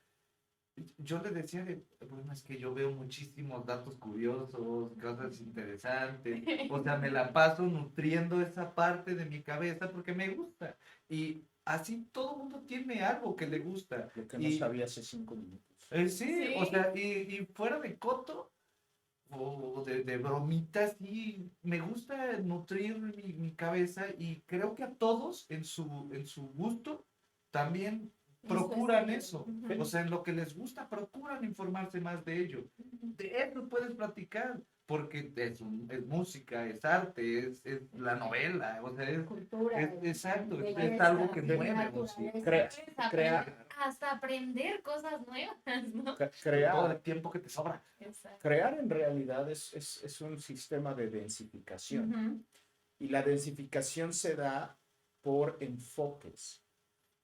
yo le decía bueno, es que yo veo muchísimos datos curiosos, cosas interesantes, o sea, me la paso nutriendo esa parte de mi cabeza porque me gusta. Y así todo el mundo tiene algo que le gusta. Lo que no Y, sabía hace 5 minutos. sí, Sí. o sea, y fuera de coto o de bromitas, y me gusta nutrir mi cabeza y creo que a todos en su gusto también procuran eso. Ujú. O sea, en lo que les gusta, procuran informarse más de ello. De eso puedes platicar, porque es música, es arte, es la novela, o sea, Cultura, exacto, es belleza, algo que mueve. naturaleza. Puedes Hasta aprender cosas nuevas, ¿no? Todo crear, el tiempo que te sobra. Exacto. crear en realidad es un sistema de densificación. Ujú. Y la densificación se da por enfoques.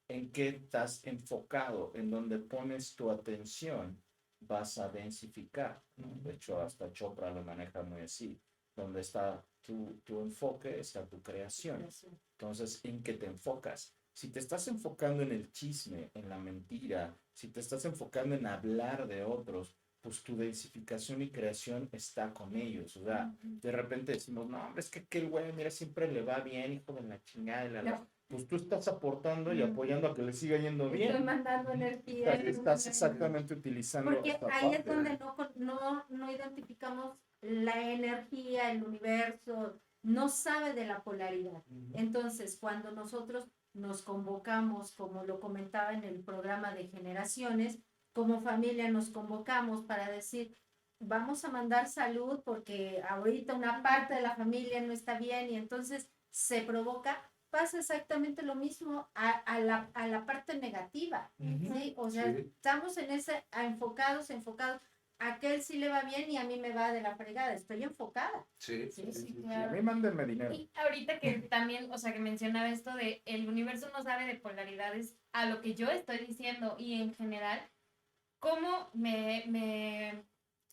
En qué estás enfocado, en donde pones tu atención, vas a densificar, ¿no? De hecho, hasta Chopra lo maneja muy así. Donde está tu enfoque, está tu creación. Entonces, ¿en qué te enfocas? Si te estás enfocando en el chisme, en la mentira, si te estás enfocando en hablar de otros, pues tu densificación y creación está con ellos. O sea, de repente decimos, no, hombre, es que aquel güey, mira, siempre le va bien, hijo de la chingada. No. Pues tú estás aportando y apoyando a que le siga yendo Estoy bien. mandando energía. Estás exactamente utilizando Porque esta ahí es parte. donde no identificamos la energía, el universo, no sabe de la polaridad. Entonces, cuando nosotros nos convocamos, como lo comentaba en el programa de generaciones, como familia nos convocamos para decir, vamos a mandar salud porque ahorita una parte de la familia no está bien y entonces se provoca, pasa exactamente lo mismo a la parte negativa, ¿sí? O sea, Sí. estamos en ese, enfocados, a aquel sí le va bien y a mí me va de la fregada, estoy enfocada. Sí, Sí, Sí, A claro. mí mándenme dinero. Y ahorita que también, o sea, que mencionaba esto de el universo no sabe de polaridades, a lo que yo estoy diciendo y en general, cómo me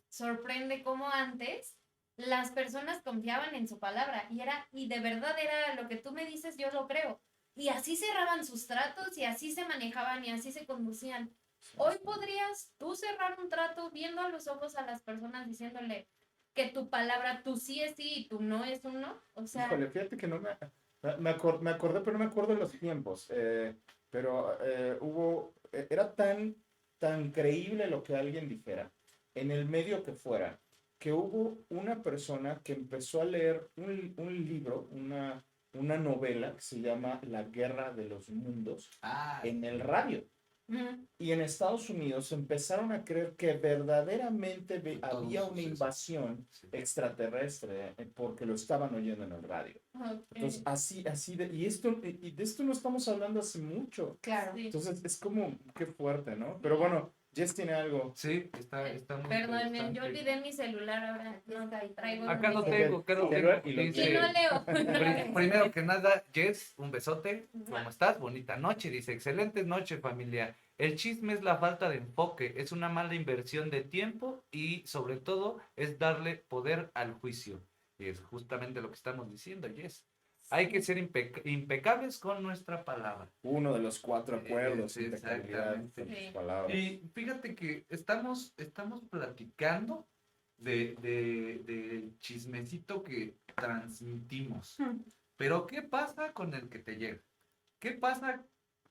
sorprende cómo antes las personas confiaban en su palabra y de verdad era lo que tú me dices, yo lo creo. Y así cerraban sus tratos y así se manejaban y así se conducían. Hoy podrías tú cerrar un trato viendo a los ojos a las personas diciéndole que tu palabra, tú sí es sí y tú no es un no. O sea, Híjole, fíjate que no me acordé, pero no me acuerdo de los tiempos. Pero era tan creíble lo que alguien dijera, en el medio que fuera, que hubo una persona que empezó a leer un libro, una novela que se llama La Guerra de los Mundos, Ah, en el radio. Y en Estados Unidos empezaron a creer que verdaderamente todo había un una suceso. invasión Sí. extraterrestre porque lo estaban oyendo en el radio. Entonces, y de esto no estamos hablando hace mucho. Claro. sí. Entonces, es como, qué fuerte, ¿no? Pero bueno, Jess tiene algo. Sí, está muy Perdón, interesante. yo olvidé mi celular ahora. Aquí está, ahí traigo Acá lo mi- tengo, acá lo Celular tengo. y los Y no leo. Primero que nada, Jess, un besote. ¿Cómo estás? Bonita noche. Dice, excelente noche, familia. El chisme es la falta de enfoque, es una mala inversión de tiempo y sobre todo es darle poder al juicio. Y es justamente lo que estamos diciendo, Jess. Hay que ser impecables con nuestra palabra. Uno de los 4 acuerdos, Sí, impecabilidad exactamente. con tus Sí. palabras. Y fíjate que estamos platicando de chismecito que transmitimos. Pero ¿qué pasa con el que te llega? ¿Qué pasa?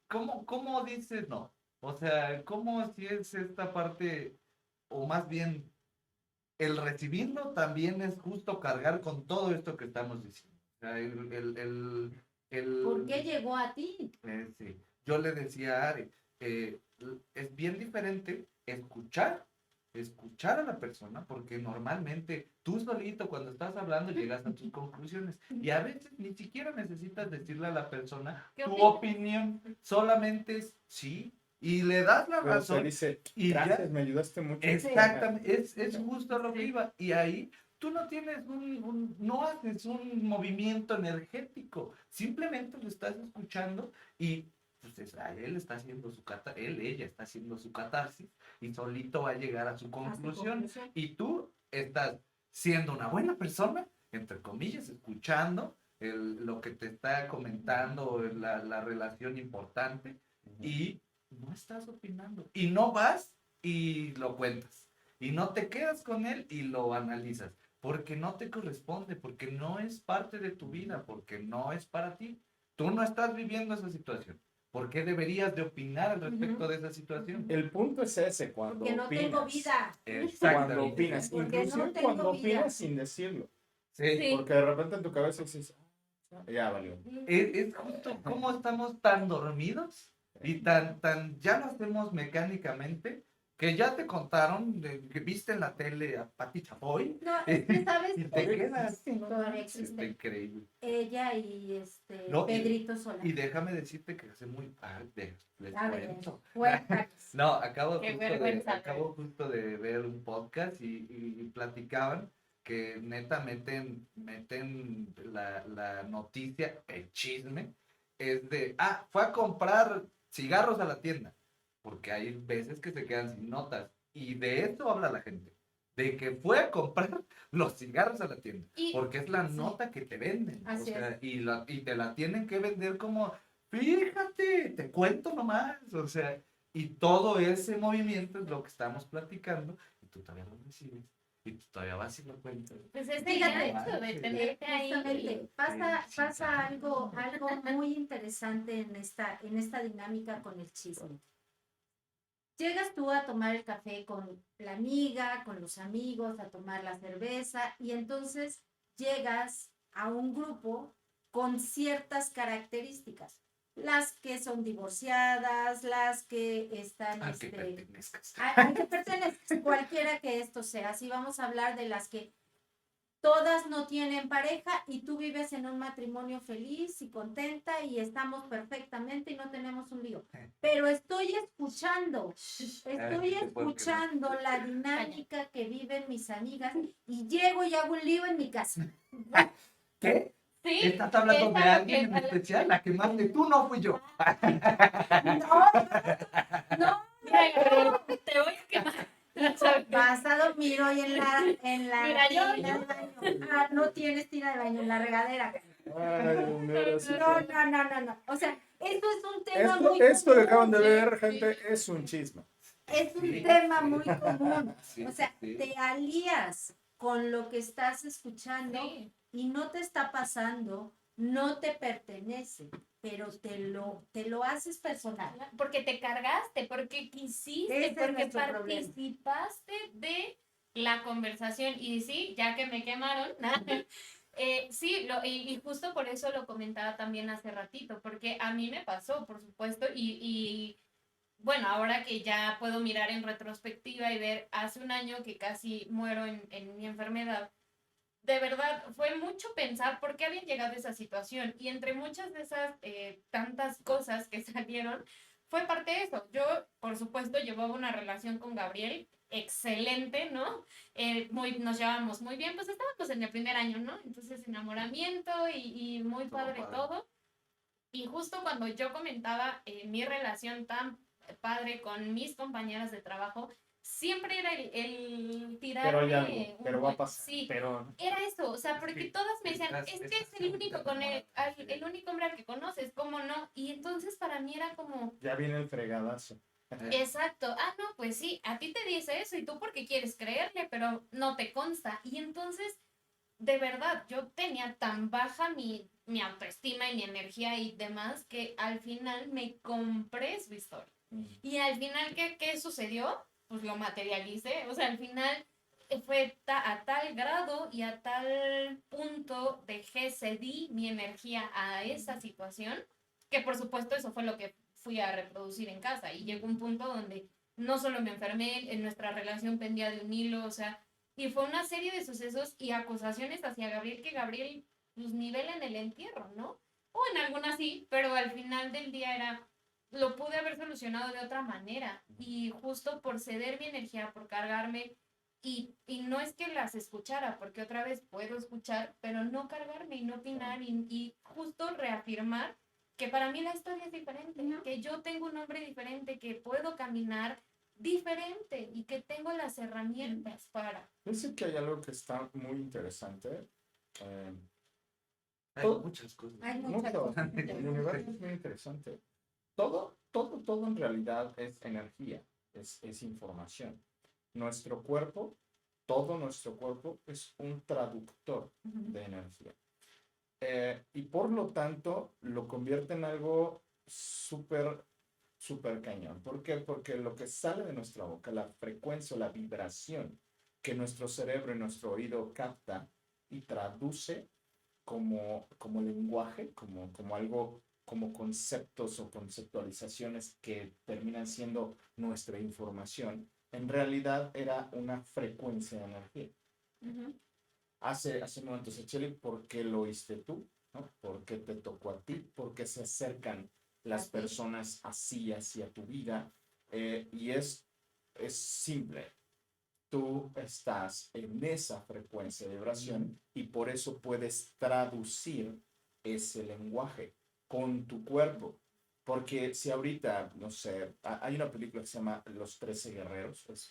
¿Cómo dices no? O sea, ¿cómo si es esta parte, o más bien, el recibirlo también es justo cargar con todo esto que estamos diciendo? O sea, ¿Por qué llegó a ti? sí. Yo le decía a Ari, es bien diferente escuchar a la persona, porque normalmente tú solito cuando estás hablando llegas a tus conclusiones y a veces ni siquiera necesitas decirle a la persona ¿Qué tu opinas? opinión, solamente es sí y le das la Pero se razón dice, y gracias, ya. me ayudaste mucho. Exactamente, es justo lo que Sí. iba. Y ahí tú no tienes no haces un movimiento energético, simplemente lo estás escuchando y pues él está haciendo ella está haciendo su catarsis y solito va a llegar a su conclusión. Y tú estás siendo una buena persona, entre comillas, escuchando lo que te está comentando, la relación importante, y no estás opinando. Y no vas y lo cuentas. Y no te quedas con él y lo analizas. Porque no te corresponde, porque no es parte de tu vida, porque no es para ti. Tú no estás viviendo esa situación. ¿Por qué deberías de opinar al respecto de esa situación? El punto es ese, cuando Porque no opinas. tengo vida. Cuando Exactamente. opinas, Porque inclusive no tengo cuando vida. opinas sin decirlo. Sí. Sí. Porque de repente en tu cabeza dices, ya valió. Es justo cómo estamos tan dormidos y ya lo hacemos mecánicamente, que ya te contaron, que viste en la tele a Pati Chapoy. No, es que sabes, Y te quedas. todavía Está existe increíble. ella y No, Pedrito Sola. Y déjame decirte que hace muy tarde. Les A ver, cuento. cuéntanos. No, acabo Qué justo, de, vergüenza, acabo justo de ver un podcast y platicaban que neta meten la noticia, el chisme, es de, fue a comprar cigarros a la tienda, porque hay veces que se quedan sin notas, y de eso habla la gente, de que fue a comprar los cigarros a la tienda, Y- porque es la sí. nota que te venden, Así o sea, y te la tienen que vender como, fíjate, te cuento nomás, o sea, y todo ese movimiento es lo que estamos platicando, tú todavía lo recibes y tú todavía vas y lo cuentas. Pues es Fíjate, hecho de tenerte ahí. Justamente, pasa, Sí, pasa sí. algo muy interesante en esta dinámica con el chisme. Llegas tú a tomar el café con la amiga, con los amigos, a tomar la cerveza, y entonces llegas a un grupo con ciertas características. Las que son divorciadas, las que están, ¿A qué pertenezcas? a que pertenecen, cualquiera que esto sea. Si vamos a hablar de las que todas no tienen pareja y tú vives en un matrimonio feliz y contenta y estamos perfectamente y no tenemos un lío. Pero estoy escuchando la dinámica que viven mis amigas y llego y hago un lío en mi casa. ¿Qué? Sí, ¿Estás hablando es de a lo alguien en que- especial? La que más de tú no fui yo. No, Mira, Gabriel, te voy a quemar. ¿Sabes? vas a dormir hoy en la Mira, yo- tina de baño. Ah, no tienes tina de baño en la regadera. Ay, Dios mío, ahora sí No, que- no. O sea, esto es un tema Esto, muy esto que común. acaban de Sí, ver, sí, gente, sí. es un chisme. Es un Sí, tema sí. muy común. Sí, O sea, sí. te alías con lo que estás escuchando Sí. y no te está pasando, no te pertenece, pero te lo haces personal. Porque te cargaste, porque quisiste, Ese es porque nuestro problema. participaste de la conversación. Y sí, ya que me quemaron, sí, y justo por eso lo comentaba también hace ratito, porque a mí me pasó, por supuesto, y bueno, ahora que ya puedo mirar en retrospectiva y ver hace un año que casi muero en mi enfermedad, de verdad fue mucho pensar por qué habían llegado a esa situación. Y entre muchas de esas tantas cosas que salieron, fue parte de eso. Yo, por supuesto, llevaba una relación con Gabriel excelente, ¿no? Nos llevábamos muy bien, pues estábamos en el primer año, ¿no? Entonces, enamoramiento y muy Todo padre padre. todo. Y justo cuando yo comentaba mi relación tan padre con mis compañeras de trabajo, siempre era el tirarme Pero hay algo, un pero va a buen- pasar. Sí, Pero era eso, o sea, Es porque que todas me decían, estás- es que estás es el ahorita único con enamorada, sí. el único hombre al que conoces, ¿cómo no? Y entonces para mí era como, ya viene el fregadazo. exacto, ah, no, pues sí, a ti te dice eso y tú porque quieres creerle, pero no te consta. Y entonces de verdad, yo tenía tan baja mi autoestima y mi energía y demás que al final me compré su historia. Y al final, ¿qué sucedió? Pues lo materialicé. O sea, al final fue a tal grado y a tal punto cedí mi energía a esa situación, que por supuesto eso fue lo que fui a reproducir en casa. Y llegó un punto donde no solo me enfermé, en nuestra relación pendía de un hilo, o sea, y fue una serie de sucesos y acusaciones hacia Gabriel que Gabriel pues nivela en el entierro, ¿no? O en algunas sí, pero al final del día era, lo pude haber solucionado de otra manera. Y justo por ceder mi energía, por cargarme, y no es que las escuchara, porque otra vez puedo escuchar, pero no cargarme y no opinar y justo reafirmar que para mí la historia es diferente, que yo tengo un nombre diferente, que puedo caminar diferente y que tengo las herramientas para. Dice que hay algo que está muy interesante. Eh, Hay todo, muchas cosas. Hay muchas mucho, cosas. el universo es muy interesante. Todo en realidad es energía, es información. Nuestro cuerpo, todo nuestro cuerpo es un traductor de energía. Y por lo tanto lo convierte en algo súper cañón. ¿Por qué? Porque lo que sale de nuestra boca, la frecuencia o la vibración que nuestro cerebro y nuestro oído capta y traduce como lenguaje, como algo, como conceptos o conceptualizaciones que terminan siendo nuestra información, en realidad era una frecuencia de energía. Hace un momento, Secheli, ¿por qué lo oíste tú? ¿No? ¿Por qué te tocó a ti? ¿Por qué se acercan las personas así hacia tu vida? Y es simple. Tú estás en esa frecuencia de vibración y por eso puedes traducir ese lenguaje con tu cuerpo. Porque si ahorita, no sé, hay una película que se llama Los 13 Guerreros, es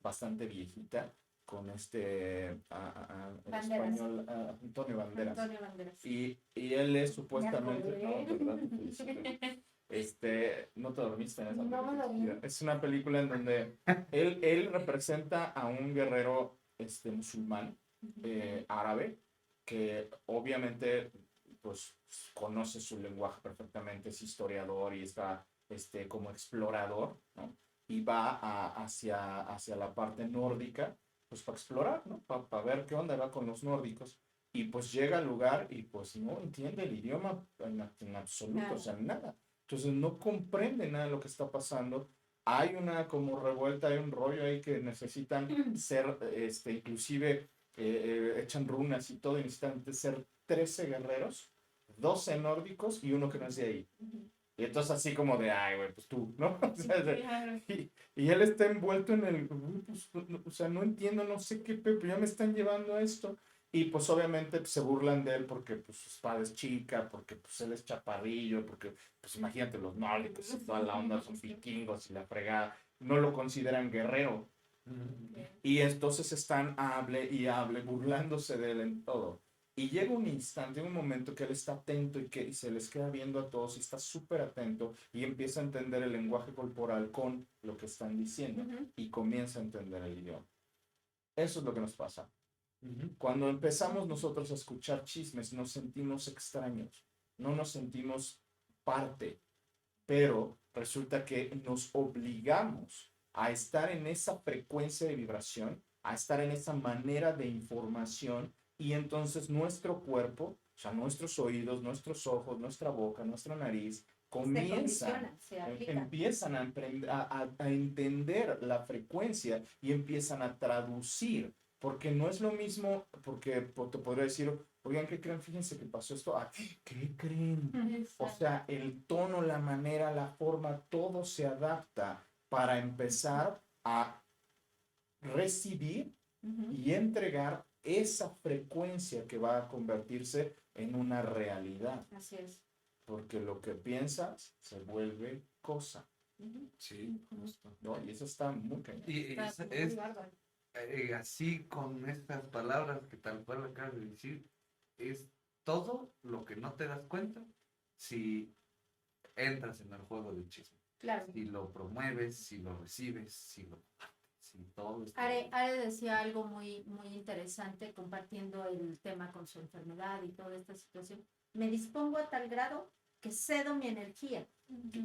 bastante viejita, con en Banderas. español, Antonio Banderas. Antonio Banderas. Y él es supuestamente... acordé. No, de verdad, te felicito. No te dormiste en esa No me película. dormí. Es una película en donde él representa a un guerrero musulmán, árabe, que obviamente pues conoce su lenguaje perfectamente, es historiador y está como explorador, ¿no? Y va hacia la parte nórdica, pues para explorar, ¿no? Para ver qué onda va con los nórdicos. Y pues llega al lugar y pues no entiende el idioma en absoluto, Nada. o sea, nada. Entonces no comprende nada de lo que está pasando. Hay una como revuelta, hay un rollo ahí que necesitan ser, inclusive echan runas y todo, y necesitan ser 13 guerreros, 12 nórdicos y uno que no es de ahí. Y entonces así como de, ay, güey, pues tú, ¿no? O sea, Claro. y él está envuelto en el, "Uy, pues, o sea, no entiendo, no sé qué, pero ya me están llevando a esto. Y pues obviamente pues, se burlan de él porque pues su espada es chica, porque pues él es chaparrillo, porque pues imagínate los nórdicos y toda la onda son vikingos y la fregada, no lo consideran guerrero. Y entonces están hable y hable, burlándose de él en todo. Y llega un instante, un momento que él está atento y se les queda viendo a todos y está súper atento y empieza a entender el lenguaje corporal con lo que están diciendo y comienza a entender el idioma. Eso es lo que nos pasa. Cuando empezamos nosotros a escuchar chismes, nos sentimos extraños, no nos sentimos parte, pero resulta que nos obligamos a estar en esa frecuencia de vibración, a estar en esa manera de información y entonces nuestro cuerpo, o sea, nuestros oídos, nuestros ojos, nuestra boca, nuestra nariz, empiezan a entender la frecuencia y empiezan a traducir, porque no es lo mismo, porque te podría decir, oigan, ¿qué creen? Fíjense que pasó esto. Ah, ¿qué creen? O sea, el tono, la manera, la forma, todo se adapta para empezar a recibir y entregar esa frecuencia que va a convertirse en una realidad. Así es. Porque lo que piensas se vuelve cosa, Sí, justo. ¿no? Y eso está muy cañón. Y Está muy es bárbaro. así con estas palabras que tal cual acabas de decir, es todo lo que no te das cuenta si entras en el juego del chisme. Claro. Si lo promueves, si lo recibes, si lo compartes, si todo está Are decía algo muy, muy interesante compartiendo el tema con su enfermedad y toda esta situación. Me dispongo a tal grado que cedo mi energía,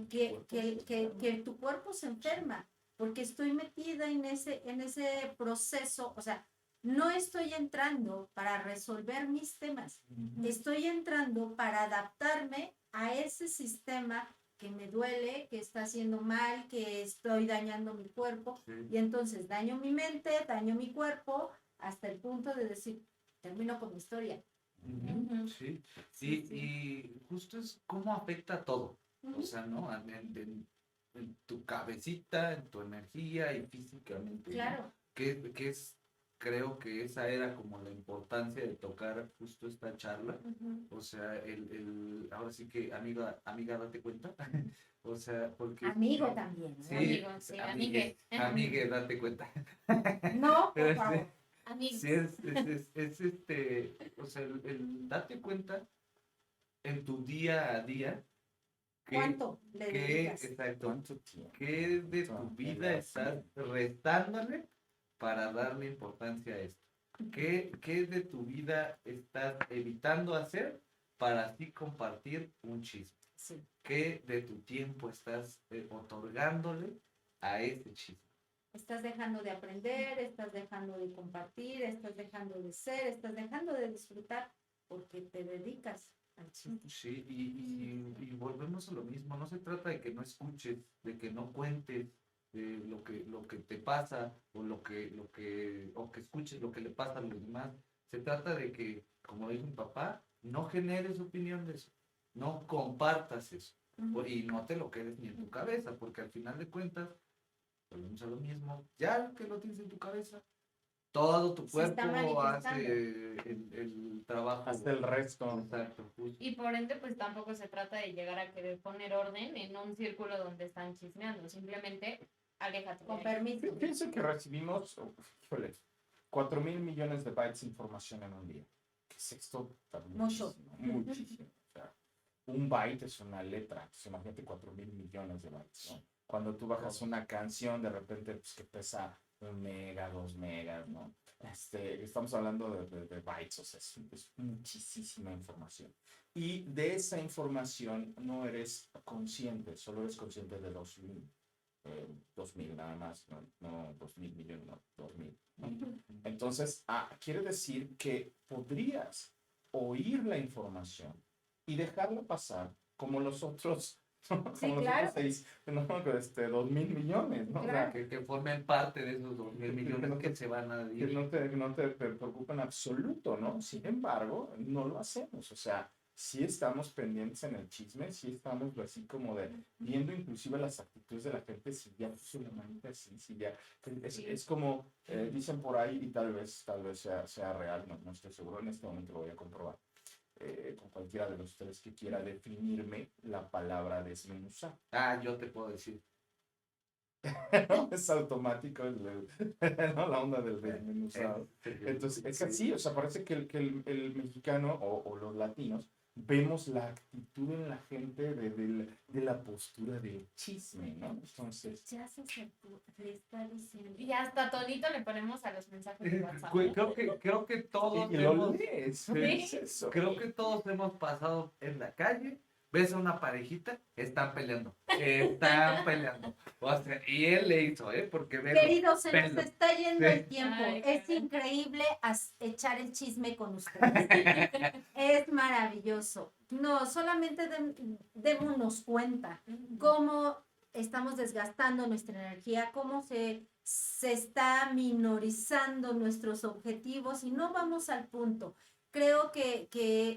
que tu cuerpo se enferma, porque estoy metida en ese proceso, o sea, no estoy entrando para resolver mis temas, estoy entrando para adaptarme a ese sistema que me duele, que está haciendo mal, que estoy dañando mi cuerpo, Sí. y entonces daño mi mente, daño mi cuerpo, hasta el punto de decir, termino con mi historia. Sí, Sí, y justo es cómo afecta todo, o sea, ¿no? En tu cabecita, en tu energía y físicamente, ¿no? Claro. Que es, creo que esa era como la importancia de tocar justo esta charla, o sea, ahora sí que amiga, date cuenta, o sea, porque... Amigo también, ¿no? Sí, Amigo, sí, amigue, date cuenta. No, por Pero favor. Amigos. sí, o sea, el date cuenta en tu día a día ¿Cuánto le dedicas? exacto, ¿Cuánto tiempo? qué de tu vida estás restándole para darle importancia a esto. ¿Qué de tu vida estás evitando hacer para así compartir un chisme? Sí. ¿Qué de tu tiempo estás otorgándole a ese chisme? Estás dejando de aprender, estás dejando de compartir, estás dejando de ser, estás dejando de disfrutar porque te dedicas al chisme. Sí, y volvemos a lo mismo, no se trata de que no escuches, de que no cuentes lo que te pasa o que escuches lo que le pasa a los demás. Se trata de que, como dijo mi papá, no generes opinión de eso, no compartas eso y no te lo quedes ni en tu cabeza, porque al final de cuentas, volvemos a lo mismo, ya que lo tienes en tu cabeza, todo tu Se está cuerpo hace manifestando. el trabajo. Hasta el resto. Exacto, justo. Y por ende, pues tampoco se trata de llegar a querer poner orden en un círculo donde están chismeando. Simplemente aléjate. Con de ahí. permiso. Pienso que recibimos, híjole, 4,000 millones de bytes de información en un día. ¿Qué es esto? Mucho. Muchísimo. O sea, un byte es una letra, entonces imagínate 4.000 millones de bytes, ¿no? Cuando tú bajas una canción, de repente, pues que pesa 1 mega, 2 megas, ¿no? Estamos hablando de bytes, o sea, es muchísima información. Y de esa información no eres consciente, solo eres consciente de 2.000 nada más, no 2.000 millones, no, 2.000, ¿no? Entonces, quiere decir que podrías oír la información y dejarla pasar como los otros, ¿no? Sí, Como los claro. otros 6, no, 2.000 millones, ¿no? O sea, Claro. Que formen parte de esos 2.000 millones que se van a que ir. no te preocupa en absoluto, ¿no? Sin embargo, no lo hacemos, o sea, sí estamos pendientes en el chisme, sí estamos así como de viendo inclusive las actitudes de la gente, si ya puso la manita así, si ya, es como, dicen por ahí, y tal vez sea real, no estoy seguro, en este momento lo voy a comprobar, con cualquiera de los tres que quiera definirme la palabra desmenuzar. Yo te puedo decir. ¿No? Es automático ¿no? La onda del desmenuzado. Entonces, es así, o sea, parece que el mexicano o los latinos vemos la actitud en la gente de la postura del chisme, ¿no? Entonces, Ya le está diciendo. Y hasta tonito le ponemos a los mensajes de WhatsApp. ¿no? Creo que todos y lo hemos, lees, sí, es eso. creo que todos hemos pasado en la calle, ves a una parejita, están peleando. O sea, y él le hizo, porque Queridos, se nos velo. está yendo Sí. el tiempo. Ay, Es caray. increíble echar el chisme con ustedes. Es maravilloso. No, solamente démonos cuenta cómo estamos desgastando nuestra energía, cómo se está minorizando nuestros objetivos y no vamos al punto. Creo que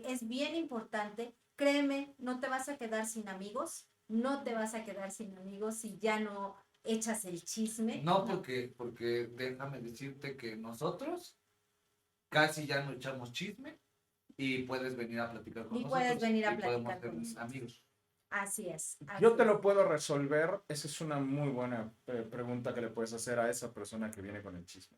es bien importante. Créeme, no te vas a quedar sin amigos, no te vas a quedar sin amigos si ya no echas el chisme. No, porque déjame decirte que nosotros casi ya no echamos chisme y puedes venir a platicar con Y nosotros. puedes venir a y podemos platicar ser con nosotros. amigos. Así es. Yo así te es. lo puedo resolver. Esa es una muy buena pregunta que le puedes hacer a esa persona que viene con el chisme.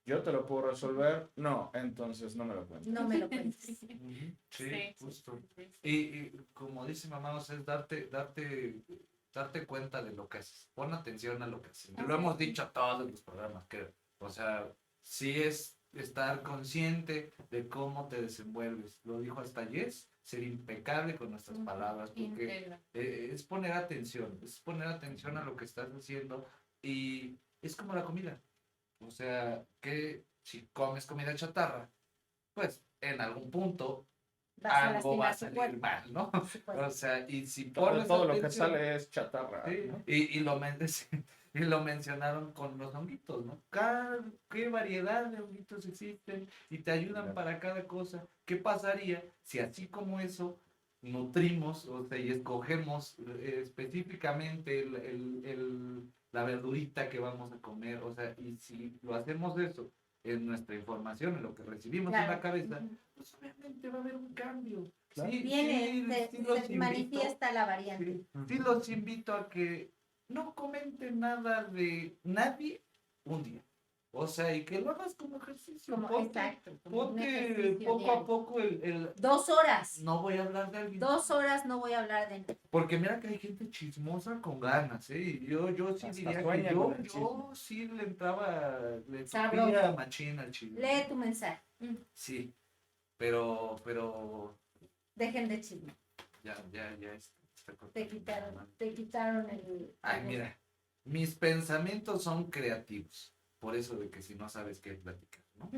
¿Yo te lo puedo resolver? No, entonces no me lo cuentes. No me lo cuentes. Sí, Sí, justo. sí, sí. Y como dice mamá, o sea, es darte cuenta de lo que haces. Pon atención a lo que haces. Lo hemos dicho a todos los programas, creo. O sea, sí es estar consciente de cómo te desenvuelves. Lo dijo hasta Jess, ser impecable con nuestras palabras, porque Íntegra. es poner atención a lo que estás haciendo y es como la comida. O sea, que si comes comida chatarra, pues en algún punto Vas a algo va a lastimar su salir cuerpo. mal, ¿no? Por supuesto. O sea, y si Todo, pones todo lo que atención, sale es chatarra, sí, ¿no? y lo mencionaron con los honguitos, ¿no? ¿Qué variedad de honguitos existen y te ayudan Claro. para cada cosa? ¿Qué pasaría si así como eso nutrimos, o sea, y escogemos específicamente la verdurita que vamos a comer? O sea, y si lo hacemos eso en nuestra información, en lo que recibimos en la Claro. cabeza, Ujú. pues obviamente va a haber un cambio. Claro. Sí, Viene, sí los se invito. manifiesta la variante. Sí los invito a que no comenten nada de nadie un día. O sea, y que lo hagas como ejercicio. Exacto. como un Ponte ejercicio poco a diario. poco el 2 horas. no voy a hablar de alguien. 2 horas no voy a hablar de él. Porque mira que hay gente chismosa con ganas, ¿eh? Y yo sí Hasta diría que sueña con el yo sí le entraba, le Sabroso. tupía machín al chisme. Lee tu mensaje. Sí, pero Dejen de chisme. ya está Te quitaron el. Ay, mira, mis pensamientos son creativos. Por eso de que si no sabes qué platicar, ¿no?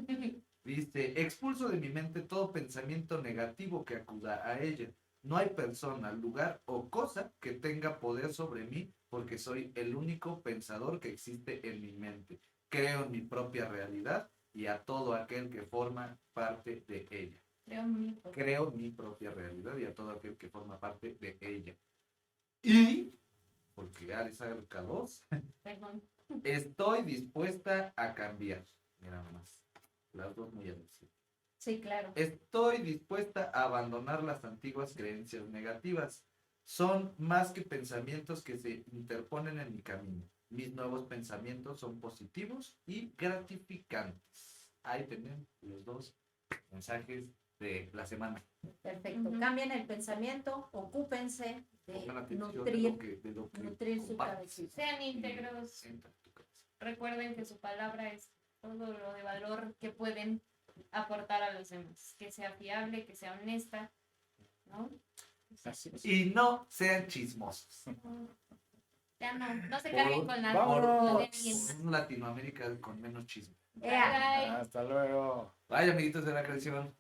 Dice, expulso de mi mente todo pensamiento negativo que acuda a ella. No hay persona, lugar o cosa que tenga poder sobre mí porque soy el único pensador que existe en mi mente. Creo en mi propia realidad y a todo aquel que forma parte de ella. Creo en mi propia realidad y a todo aquel que forma parte de ella. Y, porque Alex K2, Perdón. estoy dispuesta a cambiar. Mira nomás, las dos muy agresivas. Sí, claro. Estoy dispuesta a abandonar las antiguas creencias negativas. Son más que pensamientos que se interponen en mi camino. Mis nuevos pensamientos son positivos y gratificantes. Ahí tenemos los dos mensajes de la semana. Perfecto. Ujú. Cambien el pensamiento, ocúpense de Pongan atención nutrir, de lo que nutrir su compartes. cabecita. Sean íntegros. Sientan tu cabeza. Recuerden que su palabra es todo lo de valor que pueden aportar a los demás. Que sea fiable, que sea honesta, ¿no? Así es. Y no sean chismosos. Ya no se carguen con la Vámonos. lo de alguien más. Un Latinoamérica con menos chisme. Ea. Bye. Hasta luego. Vaya, amiguitos de la creación.